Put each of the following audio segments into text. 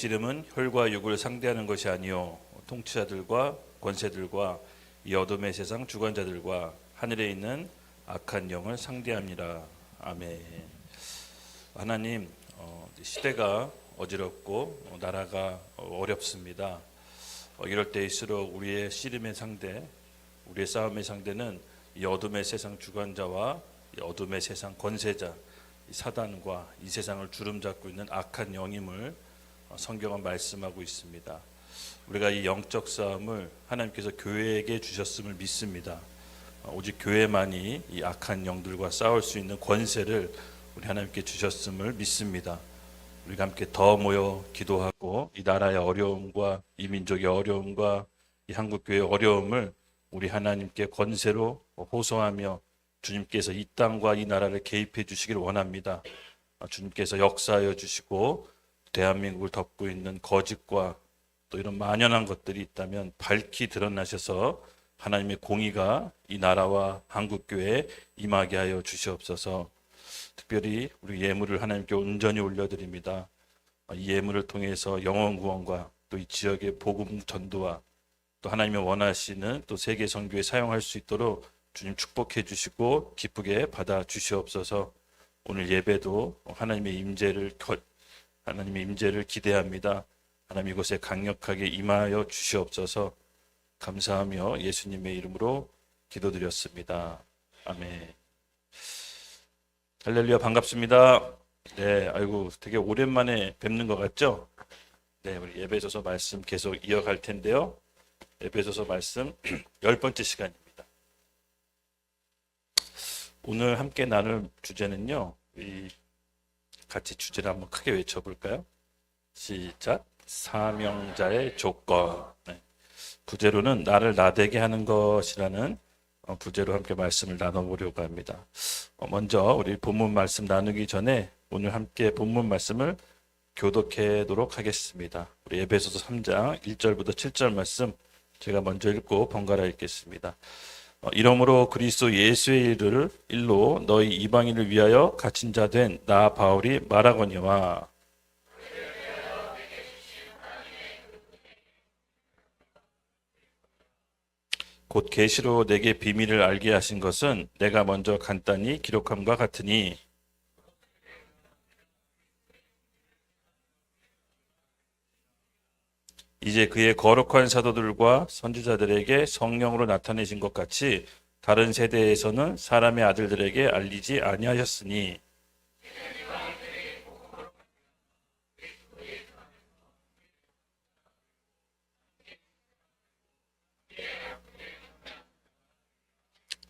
씨름은 혈과 육을 상대하는 것이 아니요 통치자들과 권세들과 이 어둠의 세상 주관자들과 하늘에 있는 악한 영을 상대합니다. 아멘. 하나님, 시대가 어지럽고 나라가 어렵습니다. 이럴 때일수록 우리의 씨름의 상대, 우리의 싸움의 상대는 이 어둠의 세상 주관자와 이 어둠의 세상 권세자, 이 사단과 이 세상을 주름잡고 있는 악한 영임을 성경은 말씀하고 있습니다. 우리가 이 영적 싸움을 하나님께서 교회에게 주셨음을 믿습니다. 오직 교회만이 이 악한 영들과 싸울 수 있는 권세를 우리 하나님께 주셨음을 믿습니다. 우리가 함께 더 모여 기도하고 이 나라의 어려움과 이 민족의 어려움과 이 한국교회의 어려움을 우리 하나님께 권세로 호소하며 주님께서 이 땅과 이 나라를 개입해 주시기를 원합니다. 주님께서 역사하여 주시고 대한민국을 덮고 있는 거짓과 또 이런 만연한 것들이 있다면 밝히 드러나셔서 하나님의 공의가 이 나라와 한국교회에 임하게 하여 주시옵소서. 특별히 우리 예물을 하나님께 온전히 올려드립니다. 이 예물을 통해서 영혼 구원과 또 이 지역의 복음 전도와 또 하나님이 원하시는 또 세계 선교에 사용할 수 있도록 주님 축복해 주시고 기쁘게 받아 주시옵소서. 오늘 예배도 하나님의 임재를 기대합니다. 하나님 이곳에 강력하게 임하여 주시옵소서. 감사하며 예수님의 이름으로 기도드렸습니다. 아멘. 할렐루야, 반갑습니다. 네, 아이고 되게 오랜만에 뵙는 것 같죠? 네, 우리 에베소서 말씀 계속 이어갈 텐데요. 에베소서 말씀 10번째 시간입니다. 오늘 함께 나눌 주제는요, 같이 주제를 한번 크게 외쳐볼까요? 시작. 사명자의 조건. 네. 부제로는 나를 나되게 하는 것이라는 부제로 함께 말씀을 나눠보려고 합니다. 먼저 우리 본문 말씀 나누기 전에 오늘 함께 본문 말씀을 교독하도록 하겠습니다. 우리 에베소서 3장 1절부터 7절 말씀 제가 먼저 읽고 번갈아 읽겠습니다. 이러므로 그리스도 예수의 일로 너희 이방인을 위하여 갇힌 자 된 나 바울이 말하거니와 곧 계시로 내게 비밀을 알게 하신 것은 내가 먼저 간단히 기록함과 같으니 이제 그의 거룩한 사도들과 선지자들에게 성령으로 나타내신 것 같이 다른 세대에서는 사람의 아들들에게 알리지 아니하셨으니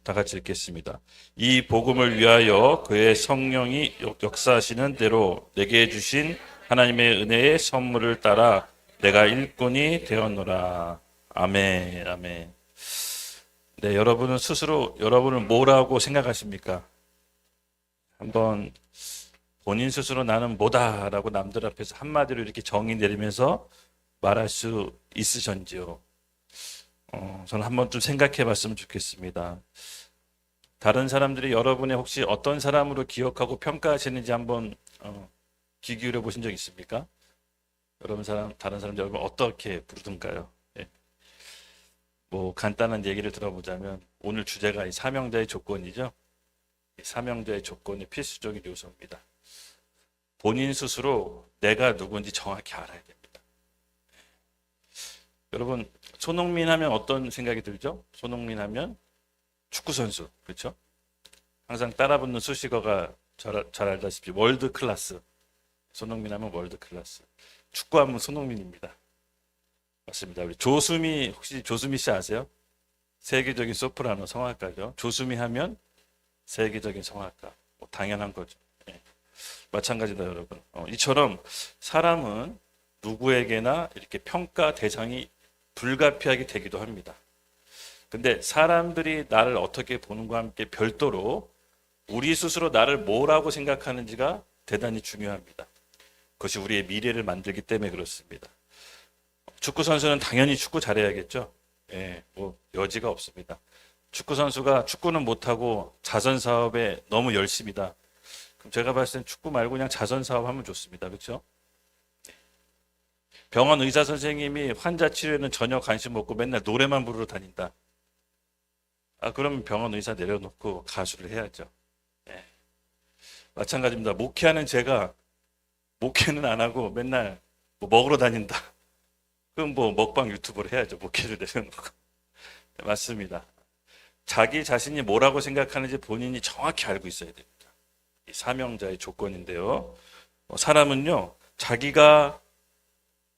다 같이 읽겠습니다. 이 복음을 위하여 그의 성령이 역사하시는 대로 내게 주신 하나님의 은혜의 선물을 따라 내가 일꾼이 되었노라. 아멘. 아멘. 네, 여러분은 스스로 여러분을 뭐라고 생각하십니까? 한번 본인 스스로 나는 뭐다라고 남들 앞에서 한마디로 이렇게 정의 내리면서 말할 수 있으신지요? 저는 한번 좀 생각해 봤으면 좋겠습니다. 다른 사람들이 여러분의 혹시 어떤 사람으로 기억하고 평가하시는지 한번 귀 기울여 보신 적 있습니까? 다른 사람들 여러분 어떻게 부르던가요? 예. 뭐 간단한 얘기를 들어보자면 오늘 주제가 이 사명자의 조건이죠. 이 사명자의 조건이 필수적인 요소입니다. 본인 스스로 내가 누군지 정확히 알아야 됩니다. 여러분 손흥민 하면 어떤 생각이 들죠? 손흥민 하면 축구선수, 그렇죠? 항상 따라붙는 수식어가 잘 알다시피 월드 클래스. 손흥민 하면 월드 클래스. 축구하면 손흥민입니다. 맞습니다. 우리 혹시 조수미 씨 아세요? 세계적인 소프라노 성악가죠. 조수미 하면 세계적인 성악가. 당연한 거죠. 예. 마찬가지다 여러분. 이처럼 사람은 누구에게나 이렇게 평가 대상이 불가피하게 되기도 합니다. 근데 사람들이 나를 어떻게 보는과 함께 별도로 우리 스스로 나를 뭐라고 생각하는지가 대단히 중요합니다. 그것이 우리의 미래를 만들기 때문에 그렇습니다. 축구 선수는 당연히 축구 잘해야겠죠. 예, 뭐 여지가 없습니다. 축구 선수가 축구는 못하고 자선 사업에 너무 열심이다. 그럼 제가 봤을 땐 축구 말고 그냥 자선 사업 하면 좋습니다. 그렇죠? 병원 의사 선생님이 환자 치료에는 전혀 관심 없고 맨날 노래만 부르러 다닌다. 그러면 병원 의사 내려놓고 가수를 해야죠. 예. 마찬가지입니다. 목회하는 제가 목회는 안 하고 맨날 뭐 먹으러 다닌다. 그럼 뭐 먹방 유튜브를 해야죠. 목회를 내려놓고. 네, 맞습니다. 자기 자신이 뭐라고 생각하는지 본인이 정확히 알고 있어야 됩니다. 이 사명자의 조건인데요. 사람은요, 자기가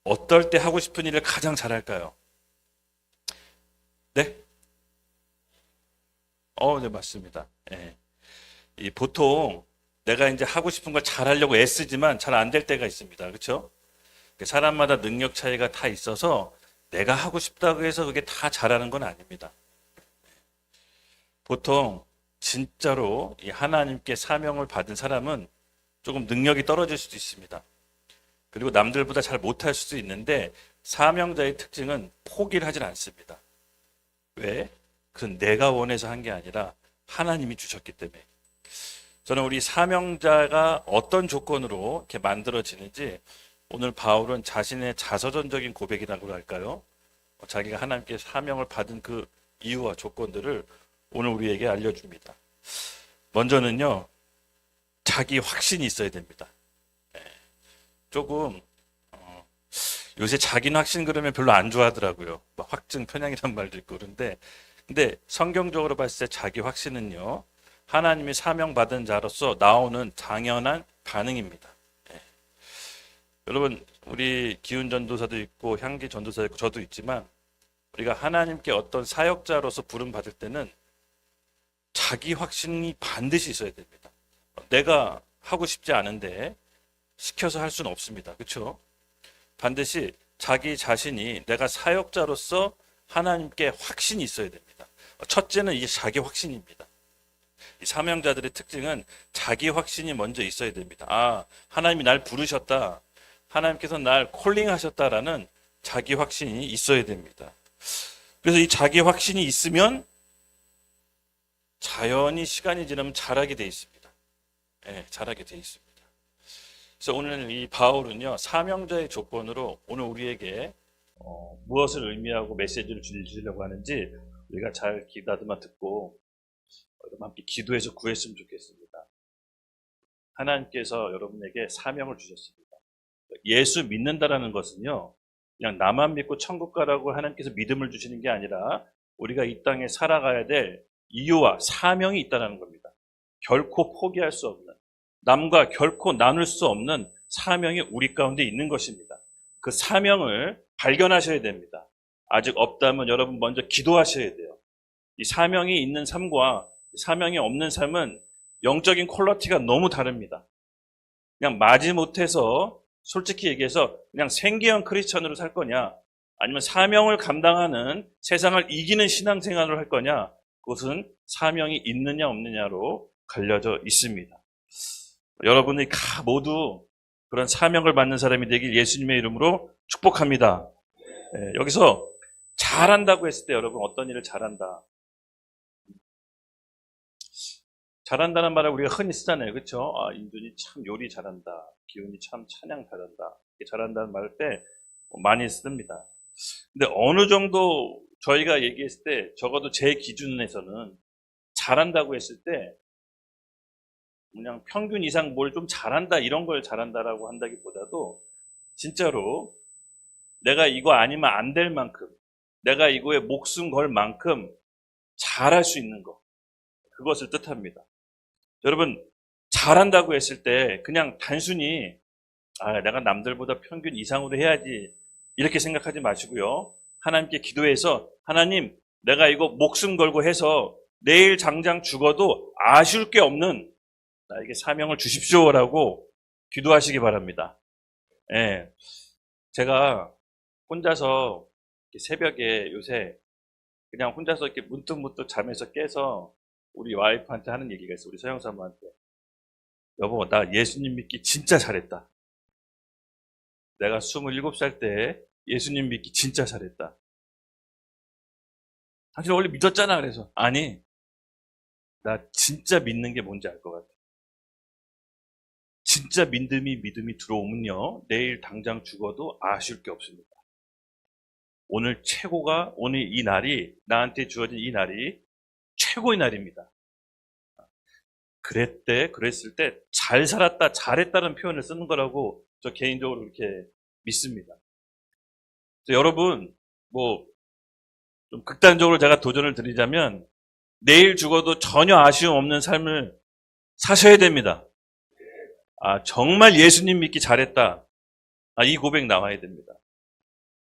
어떨 때 하고 싶은 일을 가장 잘할까요? 네? 네, 맞습니다. 예. 보통 내가 이제 하고 싶은 걸 잘하려고 애쓰지만 잘 안 될 때가 있습니다. 그렇죠? 사람마다 능력 차이가 다 있어서 내가 하고 싶다고 해서 그게 다 잘하는 건 아닙니다. 보통 진짜로 이 하나님께 사명을 받은 사람은 조금 능력이 떨어질 수도 있습니다. 그리고 남들보다 잘 못할 수도 있는데 사명자의 특징은 포기를 하질 않습니다. 왜? 그건 내가 원해서 한 게 아니라 하나님이 주셨기 때문에. 저는 우리 사명자가 어떤 조건으로 이렇게 만들어지는지 오늘 바울은 자신의 자서전적인 고백이라고 할까요? 자기가 하나님께 사명을 받은 그 이유와 조건들을 오늘 우리에게 알려줍니다. 먼저는요, 자기 확신이 있어야 됩니다. 조금 요새 자기는 확신 그러면 별로 안 좋아하더라고요. 확증 편향이란 말도 있고 그런데 근데 성경적으로 봤을 때 자기 확신은요, 하나님이 사명받은 자로서 나오는 당연한 반응입니다. 여러분, 우리 기훈 전도사도 있고 향기 전도사도 있고 저도 있지만 우리가 하나님께 어떤 사역자로서 부름 받을 때는 자기 확신이 반드시 있어야 됩니다. 내가 하고 싶지 않은데 시켜서 할 수는 없습니다. 그렇죠? 반드시 자기 자신이 내가 사역자로서 하나님께 확신이 있어야 됩니다. 첫째는 이게 자기 확신입니다. 이 사명자들의 특징은 자기 확신이 먼저 있어야 됩니다. 하나님이 날 부르셨다. 하나님께서 날 콜링하셨다라는 자기 확신이 있어야 됩니다. 그래서 이 자기 확신이 있으면 자연히 시간이 지나면 잘하게 돼 있습니다. 네, 잘하게 돼 있습니다. 그래서 오늘 이 바울은요, 사명자의 조건으로 오늘 우리에게 무엇을 의미하고 메시지를 주시려고 하는지 우리가 잘 귀다듬어 듣고 여러분 함께 기도해서 구했으면 좋겠습니다. 하나님께서 여러분에게 사명을 주셨습니다. 예수 믿는다라는 것은요, 그냥 나만 믿고 천국 가라고 하나님께서 믿음을 주시는 게 아니라 우리가 이 땅에 살아가야 될 이유와 사명이 있다는 겁니다. 결코 포기할 수 없는, 남과 결코 나눌 수 없는 사명이 우리 가운데 있는 것입니다. 그 사명을 발견하셔야 됩니다. 아직 없다면 여러분 먼저 기도하셔야 돼요. 이 사명이 있는 삶과 사명이 없는 삶은 영적인 퀄리티가 너무 다릅니다. 그냥 마지못해서 솔직히 얘기해서 그냥 생계형 크리스천으로 살 거냐, 아니면 사명을 감당하는 세상을 이기는 신앙생활을 할 거냐, 그것은 사명이 있느냐 없느냐로 갈려져 있습니다. 여러분이 모두 그런 사명을 받는 사람이 되길 예수님의 이름으로 축복합니다. 여기서 잘한다고 했을 때 여러분 어떤 일을 잘한다? 잘한다는 말을 우리가 흔히 쓰잖아요. 그렇죠? 인준이 참 요리 잘한다. 기훈이 참 찬양 잘한다. 잘한다는 말을 때 많이 씁니다. 근데 어느 정도 저희가 얘기했을 때 적어도 제 기준에서는 잘한다고 했을 때 그냥 평균 이상 뭘 좀 잘한다 이런 걸 잘한다라고 한다기보다도 진짜로 내가 이거 아니면 안 될 만큼, 내가 이거에 목숨 걸 만큼 잘할 수 있는 거, 그것을 뜻합니다. 여러분, 잘한다고 했을 때 그냥 단순히 내가 남들보다 평균 이상으로 해야지 이렇게 생각하지 마시고요. 하나님께 기도해서 하나님, 내가 이거 목숨 걸고 해서 내일 당장 죽어도 아쉬울 게 없는 나에게 사명을 주십시오라고 기도하시기 바랍니다. 예. 제가 혼자서 새벽에 요새 그냥 혼자서 이렇게 문득문득 잠에서 깨서 우리 와이프한테 하는 얘기가 있어. 우리 서영 사모한테. 여보, 나 예수님 믿기 진짜 잘했다. 내가 27살 때 예수님 믿기 진짜 잘했다. 당신 원래 믿었잖아. 그래서 아니, 나 진짜 믿는 게 뭔지 알 것 같아. 진짜 믿음이 들어오면요, 내일 당장 죽어도 아쉬울 게 없습니다. 오늘 이 날이, 나한테 주어진 이 날이 최고의 날입니다. 그랬을 때 잘 살았다, 잘했다는 표현을 쓰는 거라고 저 개인적으로 이렇게 믿습니다. 여러분, 좀 극단적으로 제가 도전을 드리자면, 내일 죽어도 전혀 아쉬움 없는 삶을 사셔야 됩니다. 정말 예수님 믿기 잘했다. 이 고백 나와야 됩니다.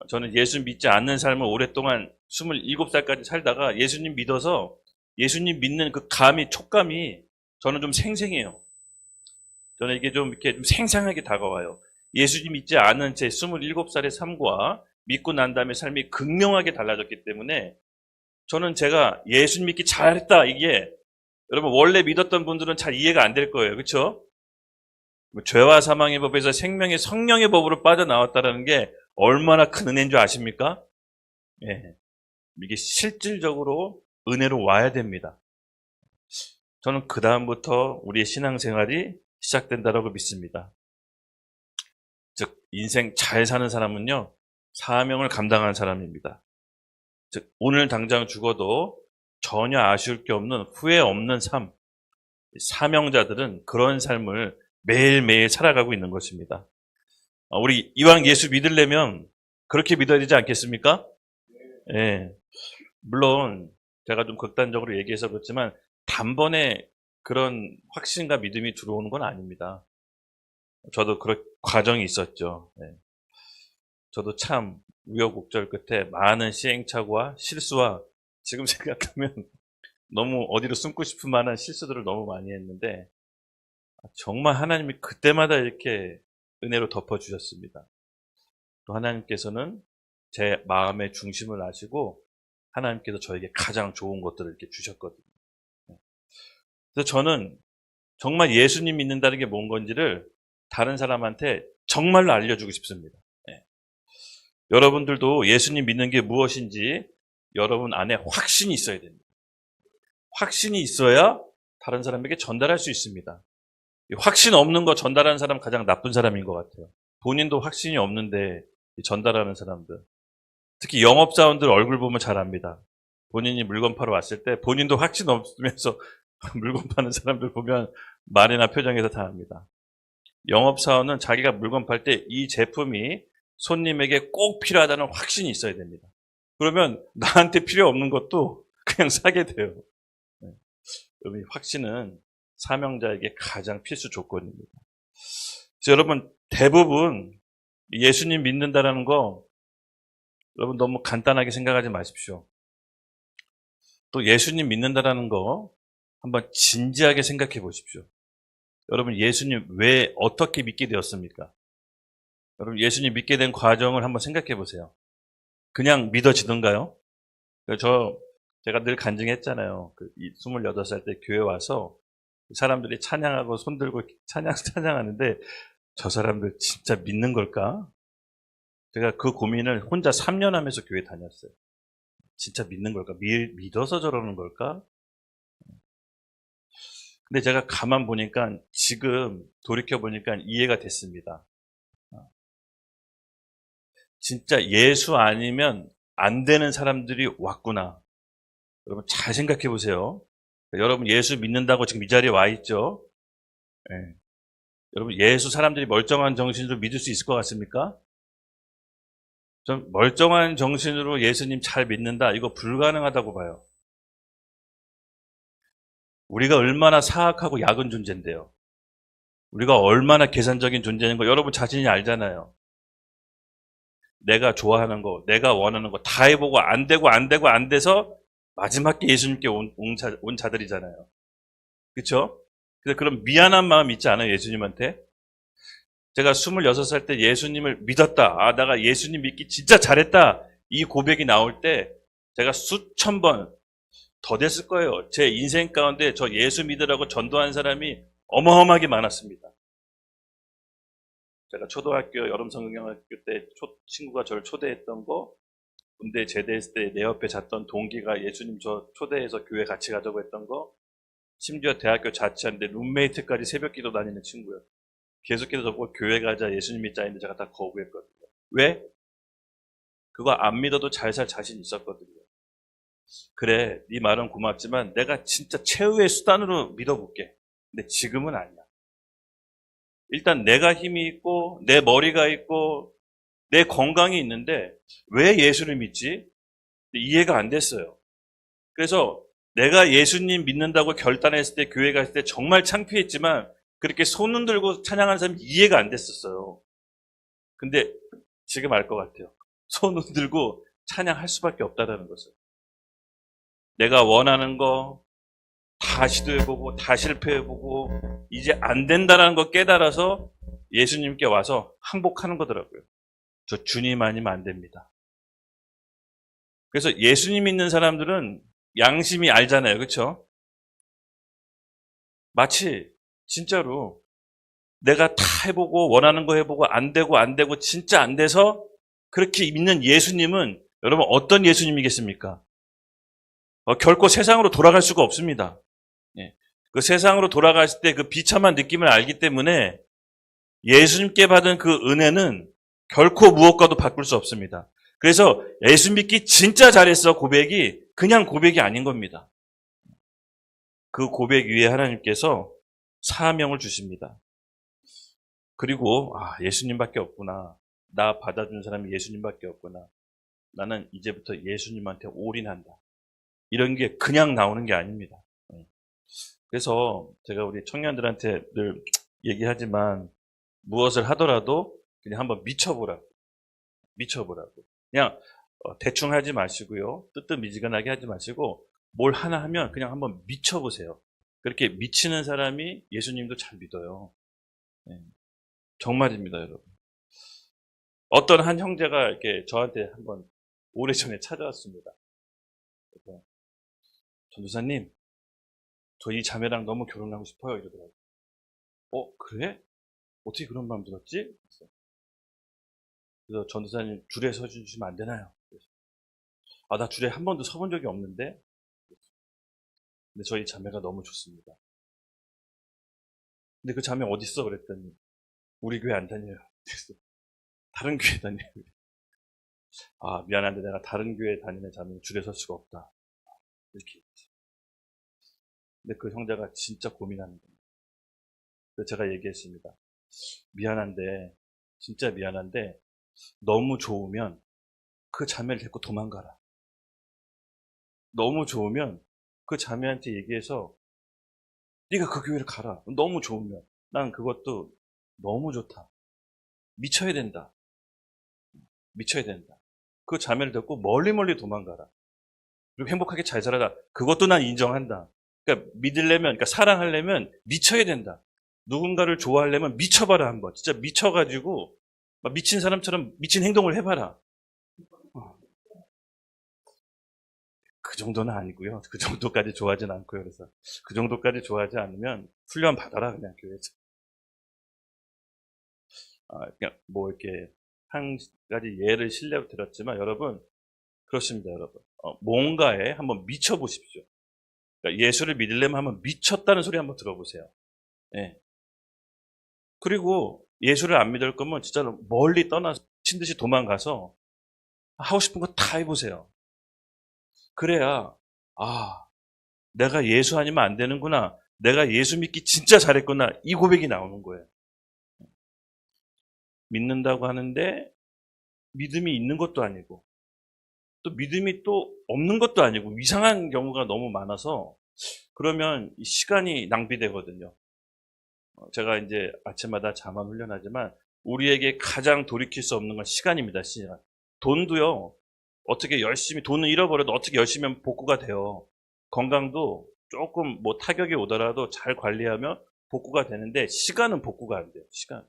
저는 예수 믿지 않는 삶을 오랫동안 27살까지 살다가 예수님 믿어서 예수님 믿는 그 촉감이 저는 좀 생생해요. 저는 이게 좀 이렇게 좀 생생하게 다가와요. 예수님 믿지 않은 제 27살의 삶과 믿고 난 다음에 삶이 극명하게 달라졌기 때문에 저는 제가 예수 믿기 잘했다, 이게 여러분 원래 믿었던 분들은 잘 이해가 안 될 거예요. 그렇죠? 죄와 사망의 법에서 생명의 성령의 법으로 빠져나왔다는 게 얼마나 큰 은혜인 줄 아십니까? 예. 이게 실질적으로 은혜로 와야 됩니다. 저는 그 다음부터 우리의 신앙생활이 시작된다고 믿습니다. 즉 인생 잘 사는 사람은요, 사명을 감당하는 사람입니다. 즉 오늘 당장 죽어도 전혀 아쉬울 게 없는, 후회 없는 삶, 사명자들은 그런 삶을 매일매일 살아가고 있는 것입니다. 우리 이왕 예수 믿으려면 그렇게 믿어야 되지 않겠습니까? 예. 물론 제가 좀 극단적으로 얘기해서 그렇지만 단번에 그런 확신과 믿음이 들어오는 건 아닙니다. 저도 그런 과정이 있었죠. 예. 저도 참 우여곡절 끝에 많은 시행착오와 실수와, 지금 생각하면 너무 어디로 숨고 싶은 만한 실수들을 너무 많이 했는데 정말 하나님이 그때마다 이렇게 은혜로 덮어주셨습니다. 또 하나님께서는 제 마음의 중심을 아시고 하나님께서 저에게 가장 좋은 것들을 이렇게 주셨거든요. 그래서 저는 정말 예수님 믿는다는 게 뭔 건지를 다른 사람한테 정말로 알려주고 싶습니다. 네. 여러분들도 예수님 믿는 게 무엇인지 여러분 안에 확신이 있어야 됩니다. 확신이 있어야 다른 사람에게 전달할 수 있습니다. 확신 없는 거 전달하는 사람 가장 나쁜 사람인 것 같아요. 본인도 확신이 없는데 전달하는 사람들. 특히 영업사원들 얼굴 보면 잘 압니다. 본인이 물건 팔러 왔을 때 본인도 확신 없으면서 물건 파는 사람들 보면 말이나 표정에서 다 압니다. 영업사원은 자기가 물건 팔 때 이 제품이 손님에게 꼭 필요하다는 확신이 있어야 됩니다. 그러면 나한테 필요 없는 것도 그냥 사게 돼요. 여러분, 확신은 사명자에게 가장 필수 조건입니다. 그래서 여러분, 대부분 예수님 믿는다라는 거 여러분 너무 간단하게 생각하지 마십시오. 또 예수님 믿는다라는 거 한번 진지하게 생각해 보십시오. 여러분, 예수님 왜 어떻게 믿게 되었습니까? 여러분, 예수님 믿게 된 과정을 한번 생각해 보세요. 그냥 믿어지던가요? 제가 늘 간증했잖아요. 28살 때 교회 와서 사람들이 찬양하고 손들고 찬양하는데 저 사람들 진짜 믿는 걸까? 제가 그 고민을 혼자 3년 하면서 교회 다녔어요. 진짜 믿는 걸까? 믿어서 저러는 걸까? 근데 제가 가만 보니까, 지금 돌이켜 보니까 이해가 됐습니다. 진짜 예수 아니면 안 되는 사람들이 왔구나. 여러분 잘 생각해 보세요. 여러분 예수 믿는다고 지금 이 자리에 와 있죠? 네. 여러분 예수 사람들이 멀쩡한 정신으로 믿을 수 있을 것 같습니까? 전 멀쩡한 정신으로 예수님 잘 믿는다, 이거 불가능하다고 봐요. 우리가 얼마나 사악하고 약은 존재인데요. 우리가 얼마나 계산적인 존재인 거 여러분 자신이 알잖아요. 내가 좋아하는 거, 내가 원하는 거 다 해보고 안 돼서 마지막에 예수님께 온 자들이잖아요. 그렇죠? 그래서 그런 미안한 마음 있지 않아요, 예수님한테? 제가 26살 때 예수님을 믿었다. 내가 예수님 믿기 진짜 잘했다. 이 고백이 나올 때 제가 수천 번 더 됐을 거예요. 제 인생 가운데 저 예수 믿으라고 전도한 사람이 어마어마하게 많았습니다. 제가 초등학교 여름성경학교 때 친구가 저를 초대했던 거, 군대 제대했을 때 내 옆에 잤던 동기가 예수님 저 초대해서 교회 같이 가자고 했던 거, 심지어 대학교 자취하는데 룸메이트까지 새벽기도 다니는 친구예요. 계속해서 저보고 교회 가자, 예수님 믿자 했는데 제가 다 거부했거든요. 왜? 그거 안 믿어도 잘 살 자신 있었거든요. 그래, 네 말은 고맙지만 내가 진짜 최후의 수단으로 믿어볼게. 근데 지금은 아니야. 일단 내가 힘이 있고 내 머리가 있고 내 건강이 있는데 왜 예수를 믿지? 이해가 안 됐어요. 그래서 내가 예수님 믿는다고 결단했을 때 교회 갔을 때 정말 창피했지만 그렇게 손 흔들고 찬양하는 사람이 이해가 안 됐었어요. 근데 지금 알 것 같아요. 손 흔들고 찬양할 수밖에 없다는 것을. 내가 원하는 거 다 시도해보고 다 실패해보고 이제 안 된다는 거 깨달아서 예수님께 와서 항복하는 거더라고요. 저 주님 아니면 안 됩니다. 그래서 예수님 믿는 사람들은 양심이 알잖아요. 그렇죠? 마치 진짜로 내가 다 해보고 원하는 거 해보고 안 되고 진짜 안 돼서 그렇게 믿는 예수님은 여러분 어떤 예수님이겠습니까? 결코 세상으로 돌아갈 수가 없습니다. 예. 그 세상으로 돌아갔을 때 그 비참한 느낌을 알기 때문에 예수님께 받은 그 은혜는 결코 무엇과도 바꿀 수 없습니다. 그래서 예수 믿기 진짜 잘했어 고백이 그냥 고백이 아닌 겁니다. 그 고백 위에 하나님께서 사명을 주십니다. 그리고 예수님밖에 없구나. 나 받아준 사람이 예수님밖에 없구나. 나는 이제부터 예수님한테 올인한다. 이런 게 그냥 나오는 게 아닙니다. 그래서 제가 우리 청년들한테 늘 얘기하지만 무엇을 하더라도 그냥 한번 미쳐보라고. 그냥 대충 하지 마시고요. 뜨뜻미지근하게 하지 마시고 뭘 하나 하면 그냥 한번 미쳐보세요. 그렇게 미치는 사람이 예수님도 잘 믿어요. 정말입니다, 여러분. 어떤 한 형제가 이렇게 저한테 한번 오래전에 찾아왔습니다. 전도사님, 저 이 자매랑 너무 결혼하고 싶어요. 이러더라고요. 그래? 어떻게 그런 마음 들었지? 그래서 전도사님 줄에 서주시면 안 되나요? 나 줄에 한 번도 서본 적이 없는데? 근데 저희 자매가 너무 좋습니다. 근데 그 자매 어디 있어? 그랬더니 우리 교회 안 다녀요. 그래서 다른 교회 다녀요. 미안한데 내가 다른 교회 다니는 자매는 줄에 설 수가 없다. 이렇게 했지. 근데 그 형제가 진짜 고민하는 겁니다. 그래서 제가 얘기했습니다. 미안한데, 진짜 미안한데 너무 좋으면 그 자매를 데리고 도망가라. 너무 좋으면 그 자매한테 얘기해서 네가 그 교회를 가라. 너무 좋으면. 난 그것도 너무 좋다. 미쳐야 된다. 그 자매를 데리고 멀리 도망가라. 그리고 행복하게 잘 살아라. 그것도 난 인정한다. 그러니까 그러니까 사랑하려면 미쳐야 된다. 누군가를 좋아하려면 미쳐봐라 한번. 진짜 미쳐가지고 막 미친 사람처럼 미친 행동을 해봐라. 그 정도는 아니고요. 그 정도까지 좋아하진 않고요. 그래서 그 정도까지 좋아하지 않으면 훈련 받아라 그냥 교회에서. 그냥 뭐 이렇게 한 가지 예를 실례로 들었지만 여러분 그렇습니다, 여러분. 뭔가에 한번 미쳐 보십시오. 그러니까 예수를 믿으려면 한번 미쳤다는 소리 한번 들어보세요. 예. 그리고 예수를 안 믿을 거면 진짜로 멀리 떠나서 미친 듯이 도망가서 하고 싶은 거 다 해보세요. 그래야 내가 예수 아니면 안 되는구나. 내가 예수 믿기 진짜 잘했구나. 이 고백이 나오는 거예요. 믿는다고 하는데 믿음이 있는 것도 아니고 또 믿음이 또 없는 것도 아니고 이상한 경우가 너무 많아서 그러면 시간이 낭비되거든요. 제가 이제 아침마다 자만 훈련하지만 우리에게 가장 돌이킬 수 없는 건 시간입니다. 시간. 돈도요. 어떻게 열심히 돈은 잃어버려도 어떻게 열심히 하면 복구가 돼요. 건강도 조금 뭐 타격이 오더라도 잘 관리하면 복구가 되는데 시간은 복구가 안 돼요. 시간.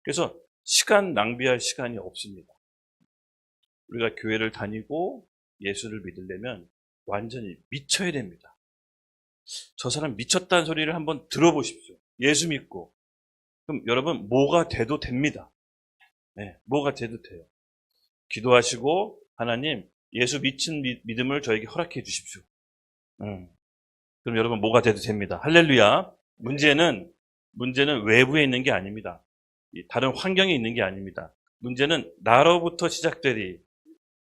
그래서 시간 낭비할 시간이 없습니다. 우리가 교회를 다니고 예수를 믿으려면 완전히 미쳐야 됩니다. 저 사람 미쳤다는 소리를 한번 들어보십시오. 예수 믿고. 그럼 여러분 뭐가 돼도 됩니다. 네, 뭐가 돼도 돼요. 기도하시고 하나님 예수 미친 믿음을 저에게 허락해 주십시오. 그럼 여러분 뭐가 돼도 됩니다. 할렐루야. 문제는 문제는 외부에 있는 게 아닙니다. 다른 환경에 있는 게 아닙니다. 문제는 나로부터 시작되리.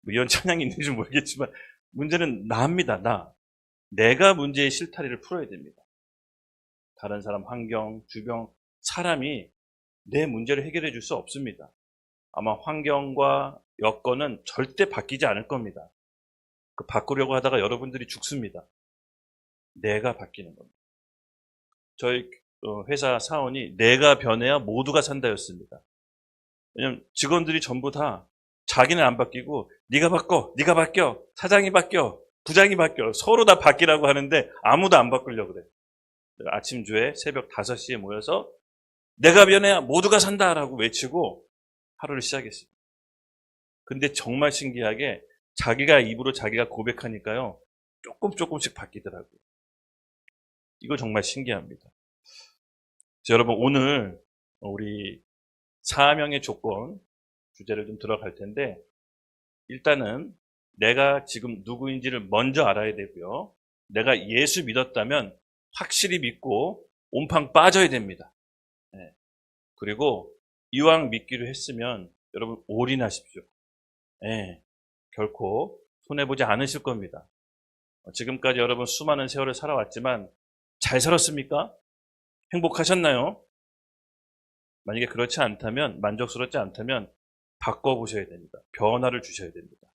뭐 이런 찬양이 있는지 모르겠지만 문제는 나입니다. 나. 내가 문제의 실타리를 풀어야 됩니다. 다른 사람, 환경, 주변, 사람이 내 문제를 해결해 줄 수 없습니다. 아마 환경과 여건은 절대 바뀌지 않을 겁니다. 그 바꾸려고 하다가 여러분들이 죽습니다. 내가 바뀌는 겁니다. 저희 회사 사원이 내가 변해야 모두가 산다였습니다. 왜냐면 직원들이 전부 다 자기는 안 바뀌고 네가 바꿔, 네가 바뀌어, 사장이 바뀌어, 부장이 바뀌어, 서로 다 바뀌라고 하는데 아무도 안 바꾸려고 그래. 아침 주에 새벽 5시에 모여서 내가 변해야 모두가 산다라고 외치고 하루를 시작했습니다. 근데 정말 신기하게 자기가 입으로 자기가 고백하니까요. 조금씩 바뀌더라고요. 이거 정말 신기합니다. 여러분 오늘 우리 사명의 조건 주제를 좀 들어갈 텐데 일단은 내가 지금 누구인지를 먼저 알아야 되고요. 내가 예수 믿었다면 확실히 믿고 온팡 빠져야 됩니다. 네. 그리고 이왕 믿기로 했으면 여러분 올인하십시오. 네. 결코 손해보지 않으실 겁니다. 지금까지 여러분 수많은 세월을 살아왔지만 잘 살았습니까? 행복하셨나요? 만약에 그렇지 않다면, 만족스럽지 않다면 바꿔보셔야 됩니다. 변화를 주셔야 됩니다.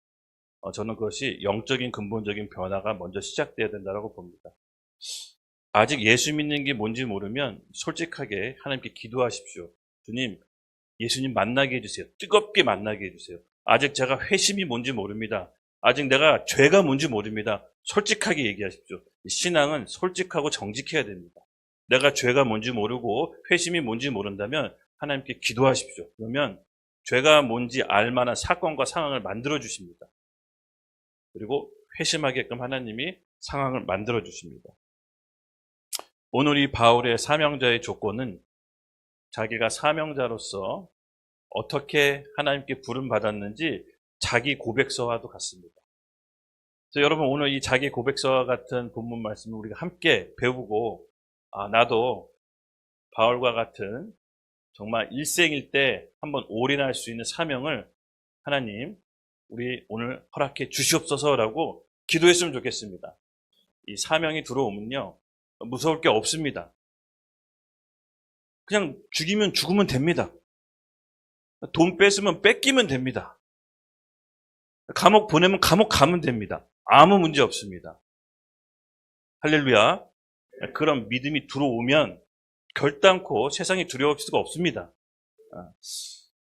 저는 그것이 영적인 근본적인 변화가 먼저 시작돼야 된다고 봅니다. 아직 예수 믿는 게 뭔지 모르면 솔직하게 하나님께 기도하십시오. 주님, 예수님 만나게 해주세요. 뜨겁게 만나게 해주세요. 아직 제가 회심이 뭔지 모릅니다. 아직 내가 죄가 뭔지 모릅니다. 솔직하게 얘기하십시오. 신앙은 솔직하고 정직해야 됩니다. 내가 죄가 뭔지 모르고 회심이 뭔지 모른다면 하나님께 기도하십시오. 그러면 죄가 뭔지 알만한 사건과 상황을 만들어 주십니다. 그리고 회심하게끔 하나님이 상황을 만들어 주십니다. 오늘 이 바울의 사명자의 조건은 자기가 사명자로서 어떻게 하나님께 부름받았는지 자기 고백서와도 같습니다. 그래서 여러분 오늘 이 자기 고백서와 같은 본문 말씀을 우리가 함께 배우고 나도 바울과 같은 정말 일생일대 한번 올인할 수 있는 사명을 하나님 우리 오늘 허락해 주시옵소서라고 기도했으면 좋겠습니다. 이 사명이 들어오면요 무서울 게 없습니다. 그냥 죽이면 죽으면 됩니다. 돈 뺏으면 뺏기면 됩니다. 감옥 보내면 감옥 가면 됩니다. 아무 문제 없습니다. 할렐루야. 그런 믿음이 들어오면 결단코 세상이 두려울 수가 없습니다.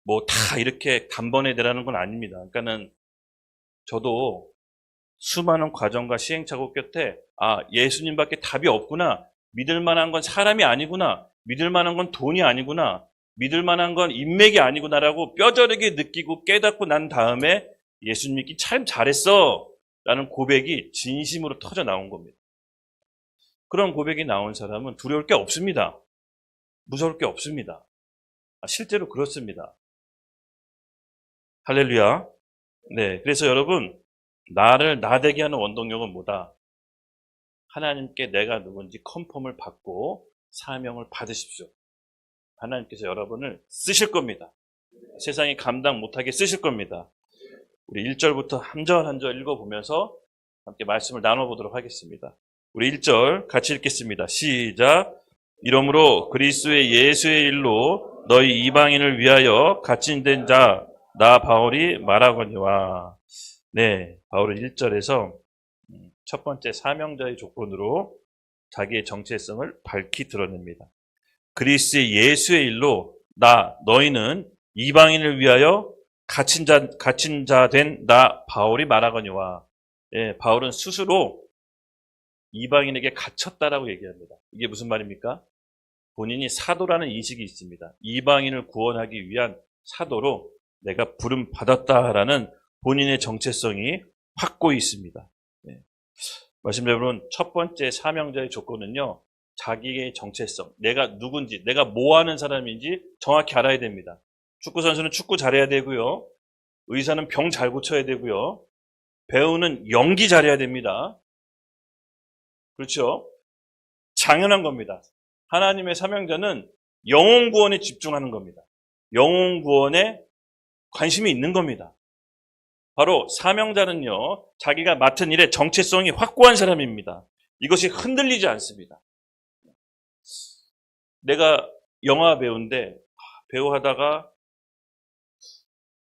뭐 다 이렇게 단번에 되라는 건 아닙니다. 그러니까는 저도 수많은 과정과 시행착오 끝에 예수님밖에 답이 없구나. 믿을 만한 건 사람이 아니구나. 믿을 만한 건 돈이 아니구나. 믿을 만한 건 인맥이 아니구나라고 뼈저리게 느끼고 깨닫고 난 다음에 예수 믿기 참 잘했어 라는 고백이 진심으로 터져 나온 겁니다. 그런 고백이 나온 사람은 두려울 게 없습니다. 무서울 게 없습니다. 실제로 그렇습니다. 할렐루야. 네, 그래서 여러분 나를 나되게 하는 원동력은 뭐다? 하나님께 내가 누군지 컨펌을 받고 사명을 받으십시오. 하나님께서 여러분을 쓰실 겁니다. 세상이 감당 못하게 쓰실 겁니다. 우리 1절부터 한 절 한 절 읽어보면서 함께 말씀을 나눠보도록 하겠습니다. 우리 1절 같이 읽겠습니다. 시작. 이러므로 그리스도의 예수의 일로 너희 이방인을 위하여 갇힌된 자 나 바울이 말하거니와. 네, 바울은 1절에서 첫 번째 사명자의 조건으로 자기의 정체성을 밝히 드러냅니다. 그리스도의 예수의 일로 너희는 이방인을 위하여 갇힌 자 된 나 바울이 말하거니와. 예, 바울은 스스로 이방인에게 갇혔다라고 얘기합니다. 이게 무슨 말입니까? 본인이 사도라는 인식이 있습니다. 이방인을 구원하기 위한 사도로 내가 부름 받았다라는 본인의 정체성이 확고히 있습니다. 예. 말씀드린 여러분, 첫 번째 사명자의 조건은요, 자기의 정체성, 내가 누군지, 내가 뭐 하는 사람인지 정확히 알아야 됩니다. 축구 선수는 축구 잘해야 되고요, 의사는 병 잘 고쳐야 되고요, 배우는 연기 잘해야 됩니다. 그렇죠? 당연한 겁니다. 하나님의 사명자는 영혼 구원에 집중하는 겁니다. 영혼 구원에 관심이 있는 겁니다. 바로 사명자는요, 자기가 맡은 일의 정체성이 확고한 사람입니다. 이것이 흔들리지 않습니다. 내가 영화 배우인데 배우하다가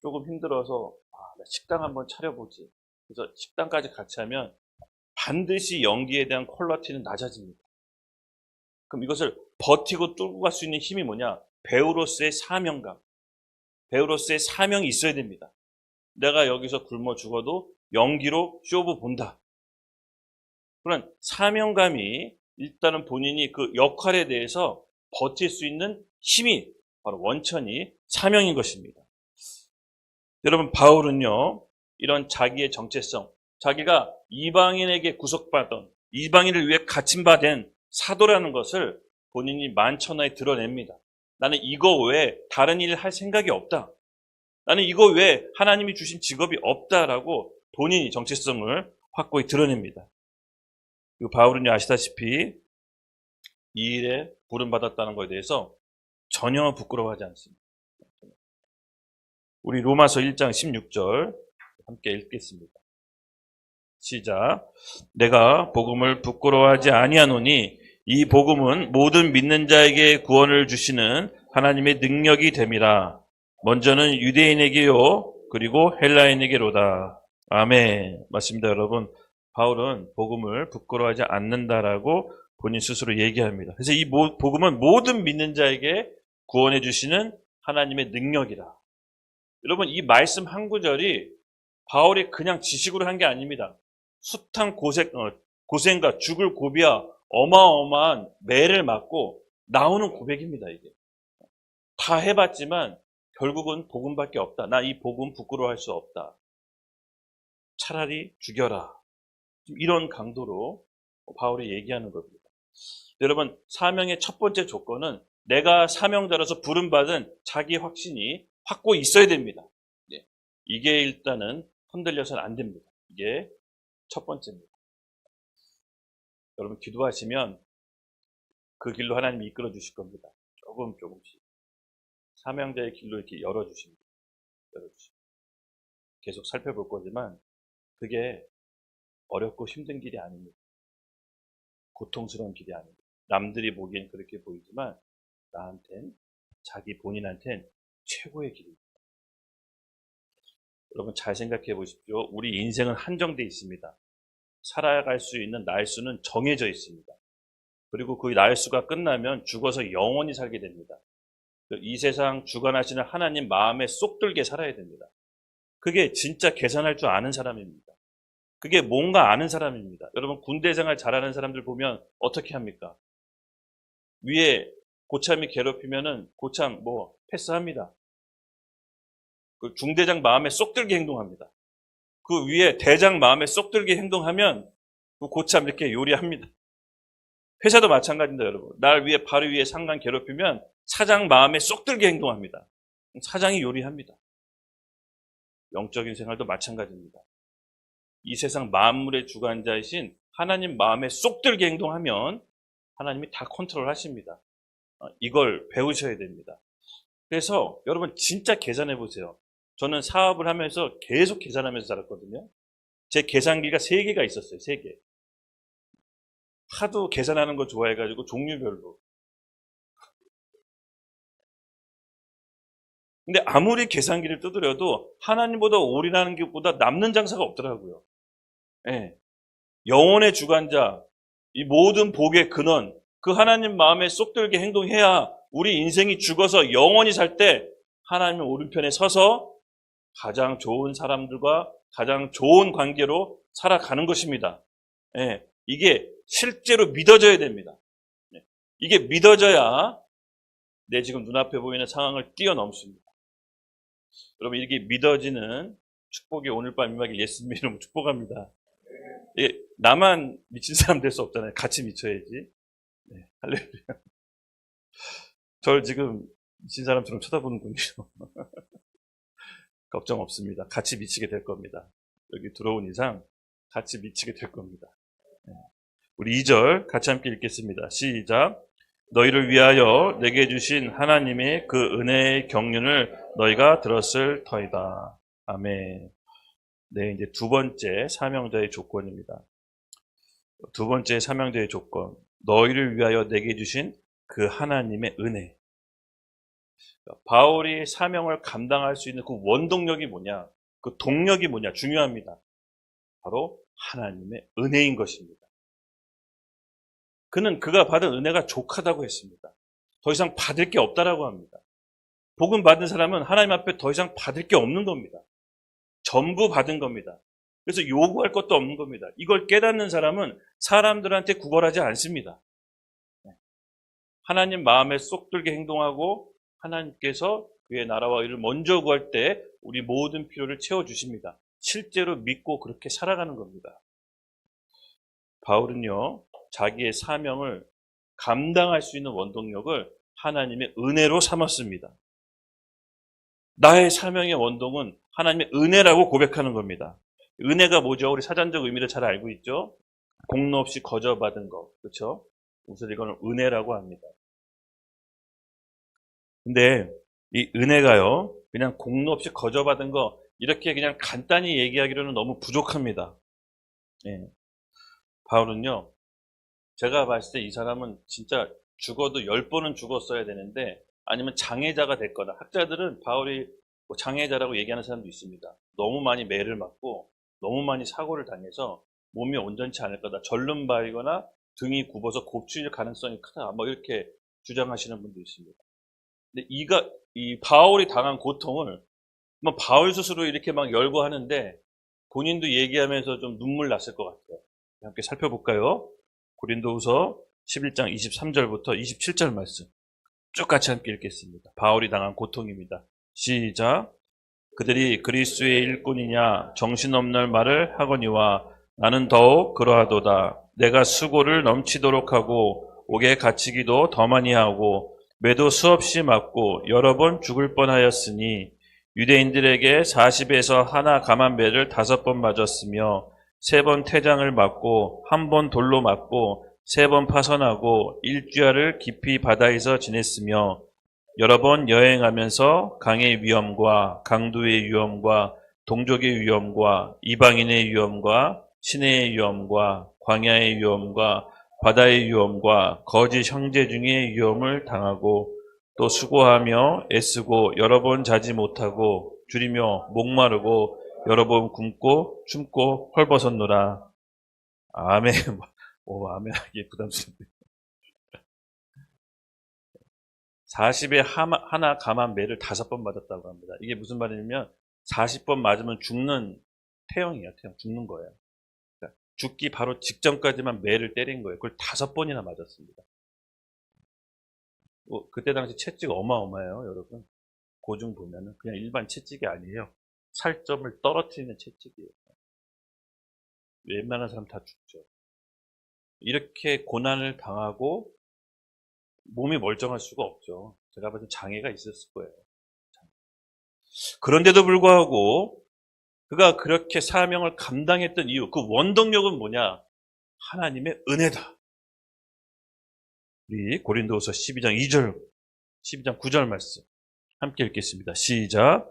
조금 힘들어서 나 식당 한번 차려보지. 그래서 식당까지 같이 하면 반드시 연기에 대한 퀄리티는 낮아집니다. 그럼 이것을 버티고 뚫고 갈 수 있는 힘이 뭐냐? 배우로서의 사명감, 배우로서의 사명이 있어야 됩니다. 내가 여기서 굶어 죽어도 연기로 쇼부 본다. 그런 사명감이 일단은 본인이 그 역할에 대해서 버틸 수 있는 힘이 바로 원천이 사명인 것입니다. 여러분, 바울은요, 이런 자기의 정체성, 자기가 이방인에게 구속받은, 이방인을 위해 갇힌바된 사도라는 것을 본인이 만천하에 드러냅니다. 나는 이거 외에 다른 일을 할 생각이 없다. 나는 이거 외에 하나님이 주신 직업이 없다라고 본인이 정체성을 확고히 드러냅니다. 그리고 바울은요, 아시다시피 이 일에 부름받았다는 것에 대해서 전혀 부끄러워하지 않습니다. 우리 로마서 1장 16절 함께 읽겠습니다. 시작. 내가 복음을 부끄러워하지 아니하노니 이 복음은 모든 믿는 자에게 구원을 주시는 하나님의 능력이 됨이라. 먼저는 유대인에게요, 그리고 헬라인에게로다. 아멘. 맞습니다, 여러분. 바울은 복음을 부끄러워하지 않는다라고 본인 스스로 얘기합니다. 그래서 이 복음은 모든 믿는 자에게 구원해 주시는 하나님의 능력이라. 여러분, 이 말씀 한 구절이 바울이 그냥 지식으로 한 게 아닙니다. 숱한 고생과 죽을 고비와 어마어마한 매를 맞고 나오는 고백입니다, 이게. 다 해봤지만 결국은 복음밖에 없다. 나 이 복음 부끄러워할 수 없다. 차라리 죽여라. 이런 강도로 바울이 얘기하는 겁니다. 여러분, 사명의 첫 번째 조건은 내가 사명자로서 부름받은 자기 확신이 확고히 있어야 됩니다. 이게 일단은 흔들려서는 안 됩니다. 이게 첫 번째입니다. 여러분, 기도하시면 그 길로 하나님이 이끌어 주실 겁니다. 조금씩. 사명자의 길로 이렇게 열어주십니다. 계속 살펴볼 거지만 그게 어렵고 힘든 길이 아닙니다. 고통스러운 길이 아닙니다. 남들이 보기엔 그렇게 보이지만 나한텐, 자기 본인한텐 최고의 길입니다. 여러분, 잘 생각해 보십시오. 우리 인생은 한정되어 있습니다. 살아갈 수 있는 날수는 정해져 있습니다. 그리고 그 날수가 끝나면 죽어서 영원히 살게 됩니다. 이 세상 주관하시는 하나님 마음에 쏙 들게 살아야 됩니다. 그게 진짜 계산할 줄 아는 사람입니다. 그게 뭔가 아는 사람입니다. 여러분, 군대 생활 잘하는 사람들 보면 어떻게 합니까? 위에 고참이 괴롭히면은 고참 패스합니다. 그 중대장 마음에 쏙 들게 행동합니다. 그 위에 대장 마음에 쏙 들게 행동하면 그 고참 이렇게 요리합니다. 회사도 마찬가지입니다, 여러분. 날 위에 바로 위에 상관 괴롭히면 사장 마음에 쏙 들게 행동합니다. 사장이 요리합니다. 영적인 생활도 마찬가지입니다. 이 세상 만물의 주관자이신 하나님 마음에 쏙 들게 행동하면 하나님이 다 컨트롤 하십니다. 이걸 배우셔야 됩니다. 그래서 여러분, 진짜 계산해 보세요. 저는 사업을 하면서 계속 계산하면서 살았거든요. 제 계산기가 3개가 있었어요. 3개. 하도 계산하는 거 좋아해가지고 종류별로. 근데 아무리 계산기를 두드려도 하나님보다 올인하는 것보다 남는 장사가 없더라고요. 네. 영혼의 주관자, 이 모든 복의 근원, 그 하나님 마음에 쏙 들게 행동해야 우리 인생이 죽어서 영원히 살 때 하나님의 오른편에 서서 가장 좋은 사람들과 가장 좋은 관계로 살아가는 것입니다. 네. 이게 실제로 믿어져야 됩니다. 네. 이게 믿어져야 내 지금 눈앞에 보이는 상황을 뛰어넘습니다. 여러분, 이렇게 믿어지는 축복이 오늘 밤 임하길 예수님 이름으로 축복합니다. 예, 나만 미친 사람 될 수 없잖아요. 같이 미쳐야지. 네, 할렐루야. 저를 지금 미친 사람처럼 쳐다보는군요. 걱정 없습니다. 같이 미치게 될 겁니다. 여기 들어온 이상 같이 미치게 될 겁니다. 네. 우리 2절 같이 함께 읽겠습니다. 시작. 너희를 위하여 내게 주신 하나님의 그 은혜의 경륜을 너희가 들었을 터이다. 아멘. 네, 이제 두 번째 사명자의 조건입니다. 두 번째 사명자의 조건. 너희를 위하여 내게 주신 그 하나님의 은혜. 바울이 사명을 감당할 수 있는 그 원동력이 뭐냐? 그 동력이 뭐냐? 중요합니다. 바로 하나님의 은혜인 것입니다. 그는 그가 받은 은혜가 족하다고 했습니다. 더 이상 받을 게 없다라고 합니다. 복음 받은 사람은 하나님 앞에 더 이상 받을 게 없는 겁니다. 전부 받은 겁니다. 그래서 요구할 것도 없는 겁니다. 이걸 깨닫는 사람은 사람들한테 구걸하지 않습니다. 하나님 마음에 쏙 들게 행동하고 하나님께서 그의 나라와 의를 먼저 구할 때 우리 모든 필요를 채워주십니다. 실제로 믿고 그렇게 살아가는 겁니다. 바울은요, 자기의 사명을 감당할 수 있는 원동력을 하나님의 은혜로 삼았습니다. 나의 사명의 원동은 하나님의 은혜라고 고백하는 겁니다. 은혜가 뭐죠? 우리 사전적 의미를 잘 알고 있죠? 공로 없이 거저받은 것, 그렇죠? 우선 이거는 은혜라고 합니다. 근데 이 은혜가요, 그냥 공로 없이 거저받은 거 이렇게 그냥 간단히 얘기하기로는 너무 부족합니다. 예. 바울은요, 제가 봤을 때 이 사람은 진짜 죽어도 10번은 죽었어야 되는데, 아니면 장애자가 됐거나, 학자들은 바울이 장애자라고 얘기하는 사람도 있습니다. 너무 많이 매를 맞고 너무 많이 사고를 당해서 몸이 온전치 않을 거다, 절름발이거나 등이 굽어서 곱추일 가능성이 크다, 뭐 이렇게 주장하시는 분도 있습니다. 근데 이 바울이 당한 고통을 뭐 바울 스스로 이렇게 막 열거하는데 본인도 얘기하면서 좀 눈물 났을 것 같아요. 함께 살펴볼까요? 고린도후서 11장 23절부터 27절 말씀 쭉 같이 함께 읽겠습니다. 바울이 당한 고통입니다. 시작. 그들이 그리스도의 일꾼이냐 정신없는 말을 하거니와 나는 더욱 그러하도다. 내가 수고를 넘치도록 하고 옥에 갇히기도 더 많이 하고 매도 수없이 맞고 여러 번 죽을 뻔하였으니 유대인들에게 40에서 하나 감한 매를 5번 맞았으며 3번 태장을 맞고 1번 돌로 맞고 3번 파선하고 일주야를 깊이 바다에서 지냈으며 여러 번 여행하면서 강의 위험과 강도의 위험과 동족의 위험과 이방인의 위험과 시내의 위험과 광야의 위험과 바다의 위험과 거짓 형제 중의 위험을 당하고 또 수고하며 애쓰고 여러 번 자지 못하고 줄이며 목마르고 여러 번 굶고 춤고 헐벗었노라. 아멘. 오, 아멘 하기 부담스럽네요. 40에 하나 감한 매를 5번 맞았다고 합니다. 이게 무슨 말이냐면 40번 맞으면 죽는 태형이에요. 태형. 죽는 거예요. 그러니까 죽기 바로 직전까지만 매를 때린 거예요. 그걸 5번이나 맞았습니다. 그때 당시 채찍 어마어마해요, 여러분. 고중 보면은 그냥 일반 채찍이 아니에요. 살점을 떨어뜨리는 채찍이에요. 웬만한 사람 다 죽죠. 이렇게 고난을 당하고 몸이 멀쩡할 수가 없죠. 제가 봐도 장애가 있었을 거예요. 그런데도 불구하고 그가 그렇게 사명을 감당했던 이유, 그 원동력은 뭐냐? 하나님의 은혜다. 우리 고린도후서 12장 2절, 12장 9절 말씀 함께 읽겠습니다. 시작.